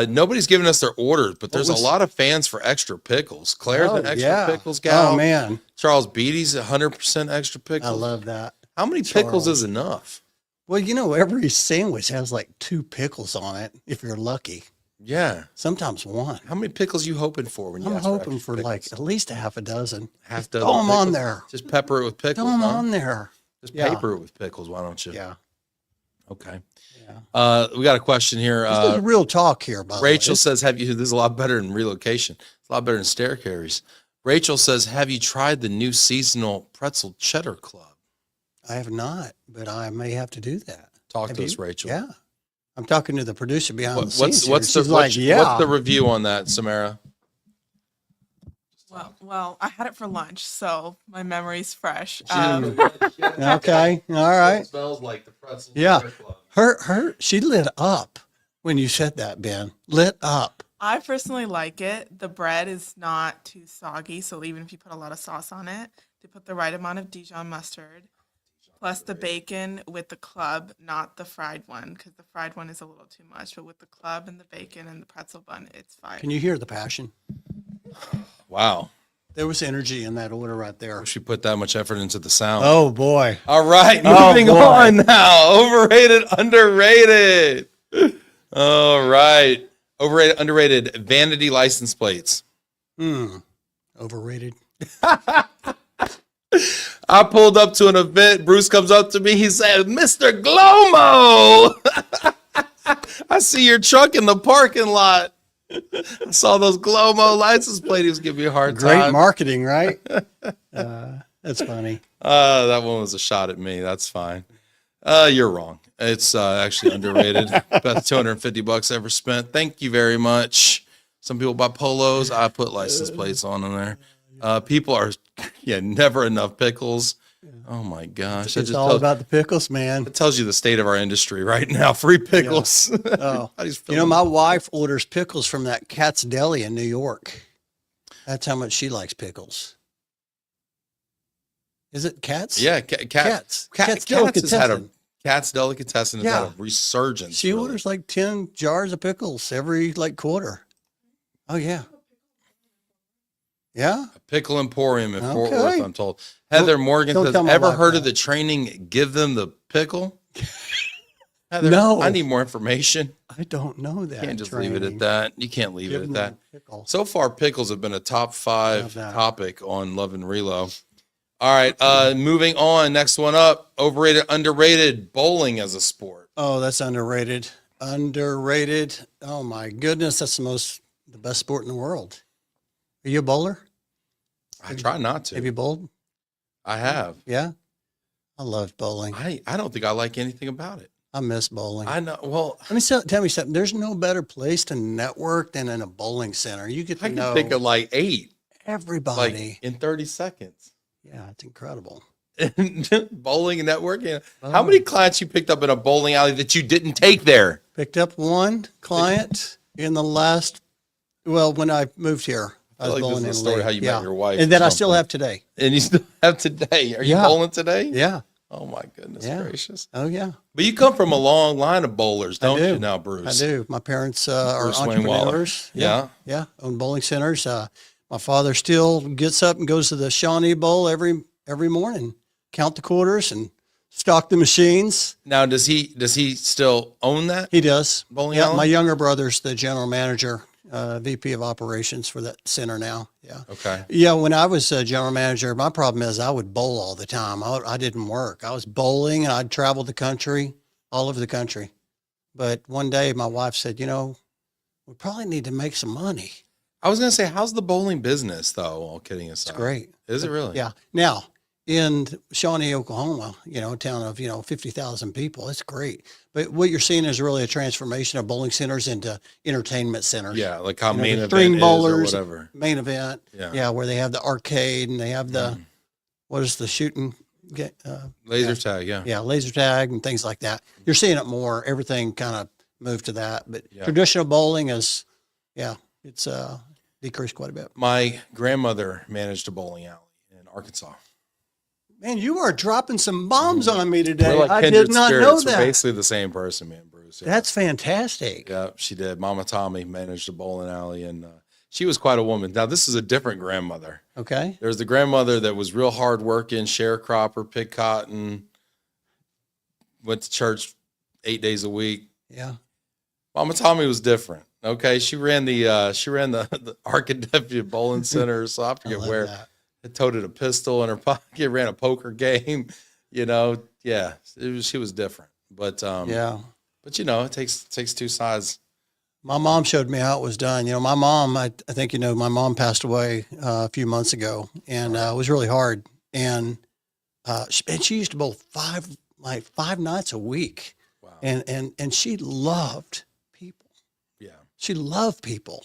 Nobody's giving us their orders, but there's a lot of fans for extra pickles. Claire's an extra pickles gal. Oh, man. Charles Beatty's 100% extra pickles. I love that. How many pickles is enough? Well, every sandwich has like 2 pickles on it, if you're lucky. Yeah. Sometimes 1. How many pickles you hoping for when you I'm ask hoping for for like at least a half a dozen. half dozen? Throw them on pickles? there. Just pepper it with pickles. Throw them huh? on there. Just paper it with pickles. Why don't you? Yeah. Okay. Yeah. We got a question here. This is real talk here, by the way. Rachel says, this is a lot better than relocation. It's a lot better than stair carries. Rachel says, have you tried the new seasonal pretzel cheddar club? I have not, but I may have to do that. Talk to us, Rachel. Yeah. I'm talking to the producer behind the scenes. What's here. what's the review on that, Samara? Well, I had it for lunch, so my memory's fresh. Okay. All right. It smells like the pretzel. Yeah. She lit up when you said that, Ben. Lit up. I personally like it. The bread is not too soggy, so even if you put a lot of sauce on it, they put the right amount of Dijon mustard, plus the bacon with the club, not the fried one, because the fried one is a little too much. But with the club and the bacon and the pretzel bun, it's fine. Can you hear the passion? Wow. There was energy in that order right there. Wish we put that much effort into the sound. Oh, boy. All right, moving on now. Overrated, underrated. All right. Overrated, underrated. Vanity license plates. Overrated. I pulled up to an event. Bruce comes up to me. He said, Mr. Glomo, I see your truck in the parking lot. I saw those Glomo license plates. He was giving me a hard time. Great marketing, right? That's funny. That one was a shot at me. That's fine. You're wrong. It's actually underrated. Best $250 ever spent. Thank you very much. Some people buy polos. I put license plates on them there. People are, never enough pickles. Oh my gosh. It's all about the pickles, man. It tells you the state of our industry right now. Free pickles. Yeah. Oh, my wife orders pickles from that Cat's Deli in New York. That's how much she likes pickles. Is it Cat's? Yeah, Cat's. Cat's Delicatessen. Cat's Delicatessen has had a resurgence. She orders like 10 jars of pickles every quarter. Oh, yeah. Yeah. A pickle emporium in Fort Worth, I'm told. Heather Morgan says, ever heard of the training, give them the pickle? Heather, no. I need more information. I don't know that. You can't just leave it at that. You can't leave it at that. Pickle. So far, pickles have been a top 5 topic on Love and Relo. All right, moving on. Next one up, overrated, underrated, bowling as a sport. Oh, that's underrated. Underrated. Oh my goodness, that's the best sport in the world. Are you a bowler? I try not to. Have you bowled? I have. Yeah. I love bowling. I don't think I like anything about it. I miss bowling. I know. Well, let me tell me something. There's no better place to network than in a bowling center. You get to know. I can think of like 8. Everybody. Like in 30 seconds. Yeah, it's incredible. Bowling and networking. How many clients you picked up in a bowling alley that you didn't take there? Picked up one client in the last, when I moved here. I was bowling this is in the story Lee. how you met your wife. And then I still have today. And you still have today. Are you bowling today? Yeah. Oh my goodness Yeah. gracious! Oh yeah, But you come from a long line of bowlers, don't do. you? Now, I Bruce. do. My parents are Bruce Wayne Waller. entrepreneurs. Yeah. Yeah, own bowling centers. My father still gets up and goes to the Shawnee Bowl every morning, count the quarters and stock the machines. Now, does he still own that He does. bowling Yeah, alley? my younger brother's the general manager, VP of operations for that center now. Yeah. Okay. Yeah, when I was general manager, my problem is I would bowl all the time. I didn't work. I was bowling and I'd travel the country, all over the country. But one day my wife said, we probably need to make some money. I was gonna say, how's the bowling business though? All kidding aside, It's great. Is it really? Yeah. Now, in Shawnee, Oklahoma, a town of, 50,000 people, it's great. But what you're seeing is really a transformation of bowling centers into entertainment centers. Yeah, like how You know, main the event string is bowlers, or whatever. Main event. Yeah. Yeah, where they have the arcade and they have the, what is the shooting? Laser tag. Yeah. Yeah, laser tag and things like that. You're seeing it more. Everything kind of moved to that. But Yeah. traditional bowling is, it's decreased quite a bit. My grandmother managed a bowling alley in Arkansas. Man, you are dropping some bombs on me today. We're like I kindred did not know spirits. We're that. basically the same person, man, Bruce. Yeah. That's fantastic. Yeah, she did. Mama Tommy managed a bowling alley, and she was quite a woman. Now, this is a different grandmother. Okay. There's the grandmother that was real hard working, sharecropper, pick cotton, went to church 8 days a week. Yeah. Mama Tommy was different. Okay, she ran the the Arkadelphia Bowling Center, so I I forget love where. that. Toted a pistol in her pocket, ran a poker game. Yeah, she was different. But Yeah. but it takes two sides. My mom showed me how it was done. My mom, I think, my mom passed away a few months ago, and it was really hard. And she used to bowl five nights a week. Wow. And she loved people. Yeah. She loved people.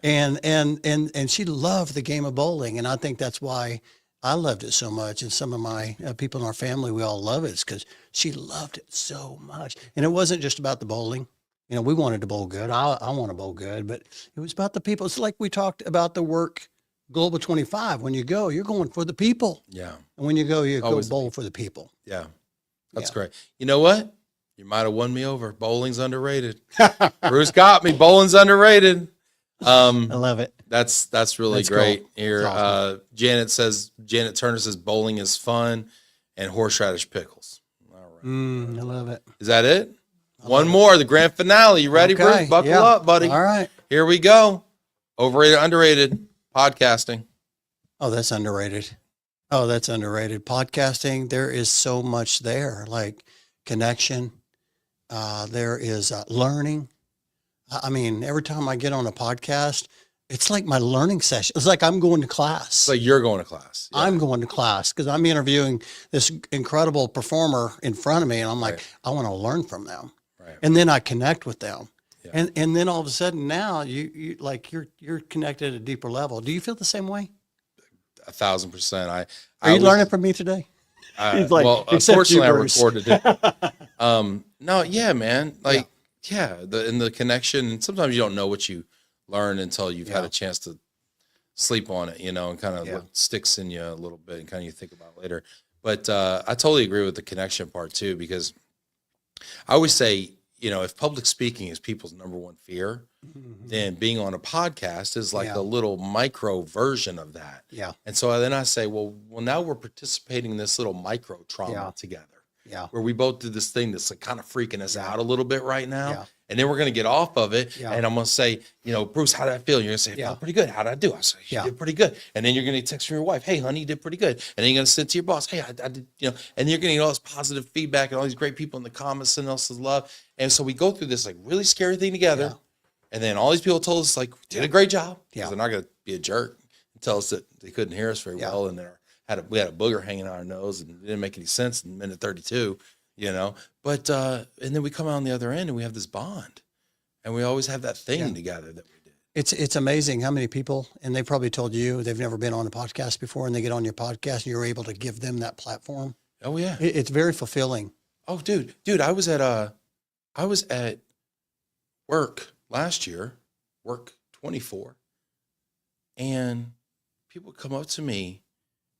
And she loved the game of bowling. And I think that's why I loved it so much. And some of my people in our family, we all love it. It's because she loved it so much. And it wasn't just about the bowling. We wanted to bowl good. I want to bowl good, but it was about the people. It's like we talked about the work Global 25. When you go, you're going for the people. Yeah. And when you go Always the bowl for the people. Yeah. That's Yeah. great. You know what? You might have won me over. Bowling's underrated. Bruce got me. Bowling's underrated. I love it. That's really That's great cool. here. That's awesome. Janet Turner says bowling is fun and horseradish pickles. All right. I love it. Is that it? One more, the grand finale. You ready, Okay, Bruce? Buckle yeah. up, buddy. All right. Here we go. Overrated, underrated podcasting. Oh, that's underrated. Oh, that's underrated. Podcasting, there is so much there, like connection. There is learning. I mean, every time I get on a podcast, it's like my learning session. It's like I'm going to class. It's like you're going to class. Yeah. I'm going to class because I'm interviewing this incredible performer in front of me, and I'm like, Right. I want to learn from them, Right. and then I connect with them, Yeah. and then all of a sudden now you're connected at a deeper level. Do you feel the same way? 1,000%. Are you learning from me today? He's like, well, except you, unfortunately, I Bruce. recorded it. No, yeah, man. Like, the connection. And sometimes you don't know what you learn until you've had a chance to sleep on it, and kind of what sticks in you a little bit and kind of you think about later. But I totally agree with the connection part too, because I always say, if public speaking is people's number one fear, then being on a podcast is like a little micro version of that. Yeah. And so then I say, well, now we're participating in this little micro trauma together. Yeah. Where we both did this thing that's like kind of freaking us out a little bit right now. Yeah. And then we're going to get off of it. Yeah. And I'm going to say, Bruce, how did I feel? You're going to say, felt pretty good. How did I do? I say, you did pretty good. And then you're going to text from your wife, hey, honey, you did pretty good. And then you're going to send to your boss, hey, I did, and you're going to get all this positive feedback and all these great people in the comments sending us love. And so we go through this like really scary thing together. Yeah. And then all these people told us like, we did a great job. Because they're not going to be a jerk and tell us that they couldn't hear us very well. And we had a booger hanging on our nose and it didn't make any sense in minute 32. But and then we come out on the other end and we have this bond, and we always have that thing together that we did. It's amazing how many people, and they probably told you they've never been on a podcast before, and they get on your podcast and you're able to give them that platform. Oh yeah, it's very fulfilling. Oh dude, I was at work last year, work 24, and people come up to me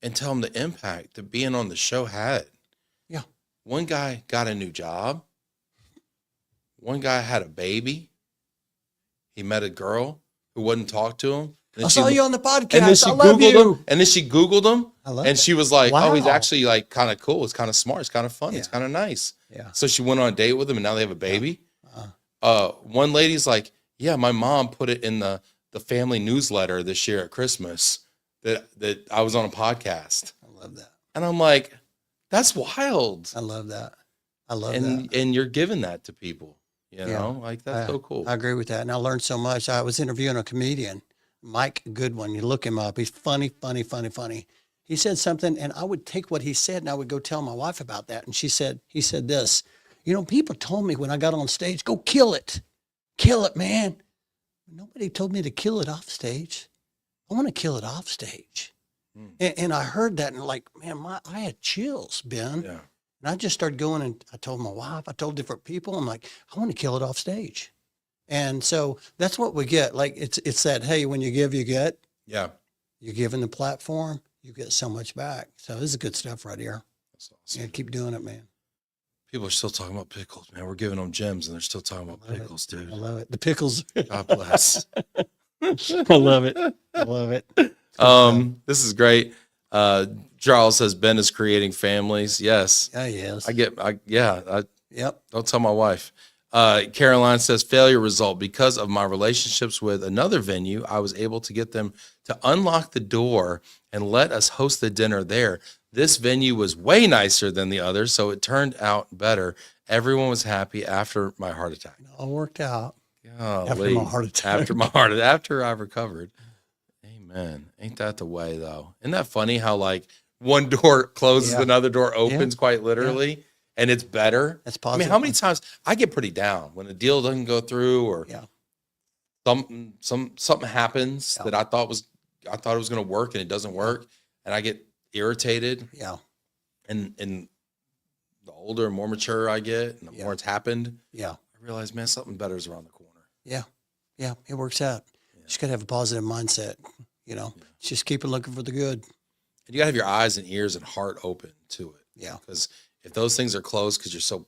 and tell them the impact that being on the show had. Yeah. One guy got a new job. One guy had a baby. He met a girl who wouldn't talk to him. I saw you on the And then podcast. she I love Googled you. him. And then she Googled him. I love And it. she was like, oh, he's Wow. actually like kind of cool. It's kind of smart. It's kind of funny. It's Yeah. kind of nice. Yeah. So she went on a date with him and now they have a baby. Uh, One lady's like, yeah, my mom put it in the family newsletter this year at Christmas that I was on a podcast. I love that. And I'm like, that's wild. I love that. I love And that. and you're giving that to people, you Yeah. know, like that's so cool. I agree with that. And I learned so much. I was interviewing a comedian, Mike Goodwin. You look him up. He's funny, funny, funny, funny. He said something, and I would take what he said and I would go tell my wife about that. And he said this, people told me when I got on stage, go kill it. Kill it, man. Nobody told me to kill it off stage. I want to kill it off stage. And I heard that and like, man, I had chills, Ben. Yeah. And I just started going and I told my wife, I told different people, I'm like, I want to kill it off stage. And so that's what we get. Like it's that, hey, when you give, you get. Yeah. You're given the platform, you get so much back. So this is good stuff right here. That's awesome. Yeah, keep doing it, man. People are still talking about pickles, man. We're giving them gems and they're still talking about Love it. pickles, dude. I love it. The pickles. God bless. I love it. I love it. This is great. Charles says Ben is creating families. Yes. Oh, yes. Yep. Don't tell my wife. Caroline says failure result because of my relationships with another venue. I was able to get them to unlock the door and let us host the dinner there. This venue was way nicer than the others, so it turned out better. Everyone was happy after my heart attack. It all worked out. Golly. my heart attack. After I recovered. Amen. Ain't that the way though? Isn't that funny how like one door closes, Yeah. another door opens quite literally, and it's better? That's I positive. mean, how many times I get pretty down when a deal doesn't go through or Yeah. something happens Yeah. that I thought it was going to work and it doesn't work, and I get irritated. Yeah. And the older and more mature I get, and the more it's happened, Yeah. I realize, man, something better is around the corner. Yeah. Yeah. It works out. You just got to have a positive mindset. Just keep looking for the good. And you gotta have your eyes and ears and heart open to it. Yeah. Because if those things are closed because you're so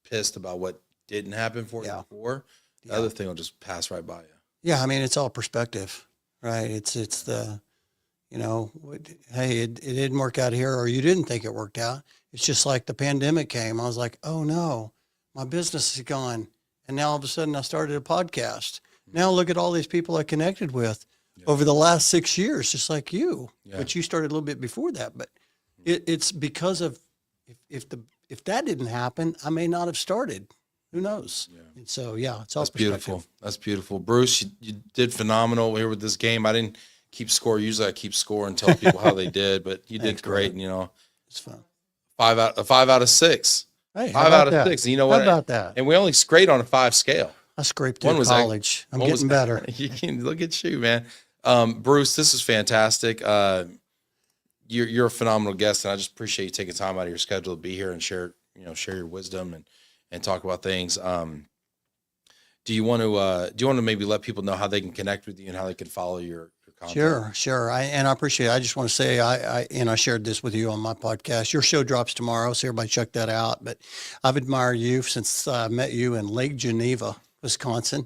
pissed about what didn't happen for you before, the other thing will just pass right by you. Yeah. I mean, it's all perspective, right? It's the, hey, it didn't work out here, or you didn't think it worked out. It's just like the pandemic came. I was like, oh no, my business is gone. And now all of a sudden I started a podcast. Now look at all these people I connected with over the last 6 years, just like you, but you started a little bit before that. But it's because of, if that didn't happen, I may not have started. Who knows? Yeah. And so, it's all That's beautiful. That's beautiful. Bruce, you did phenomenal here with this game. I didn't keep score. Usually I keep score and tell people how they did, but you did great. Brother. And, It's fun. 5 out of 6. Hey, 5 out of 6. And you know what? How about that? And we only grade on a 5 scale. I scraped One through was college. I'm getting better. You can look at you, man. Bruce, this is fantastic. You're a phenomenal guest, and I just appreciate you taking time out of your schedule to be here and share your wisdom and talk about things. Do you want to maybe let people know how they can connect with you and how they can follow your content? Sure. I appreciate it. I just want to say, I shared this with you on my podcast. Your show drops tomorrow, so everybody check that out. But I've admired you since I met you in Lake Geneva, Wisconsin.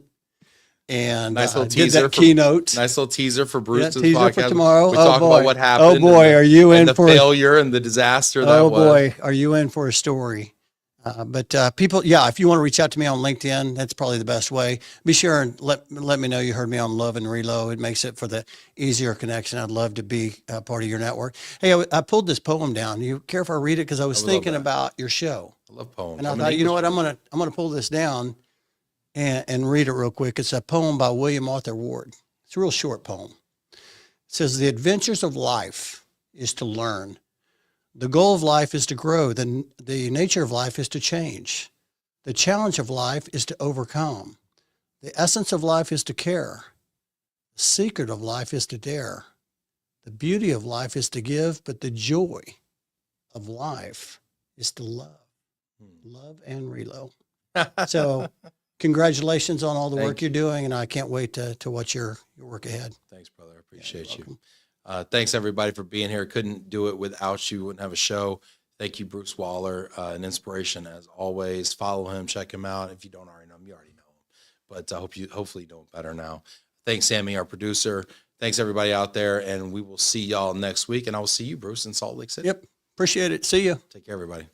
And nice little did teaser that keynote. Nice little teaser for Bruce's teaser podcast. for tomorrow. We talk about what happened. Oh boy, are you in the for failure and the disaster that oh was. boy, are you in for a story? But people, if you want to reach out to me on LinkedIn, that's probably the best way. Be sure and let me know you heard me on Love and Relo. It makes it for the easier connection. I'd love to be a part of your network. Hey, I pulled this poem down. You care if I read it? Because I was thinking about your show. I love poems. And I thought, you know what, I'm gonna pull this down and read it real quick. It's a poem by William Arthur Ward. It's a real short poem. It says, "The adventures of life is to learn. The goal of life is to grow. The nature of life is to change. The challenge of life is to overcome. The essence of life is to care. The secret of life is to dare. The beauty of life is to give, but the joy of life is to love." Love and Relo. So congratulations on all the work you're doing, and I can't wait to watch your work ahead. Thanks, brother. I appreciate you. Thanks everybody for being here. Couldn't do it without you. Wouldn't have a show. Thank you, Bruce Waller, an inspiration as always. Follow him, check him out. If you don't already know him, you already know him. But hopefully you know him better now. Thanks, Sammy, our producer. Thanks, everybody out there, and we will see y'all next week. And I will see you, Bruce, in Salt Lake City. Yep. Appreciate it. See you. Take care, everybody.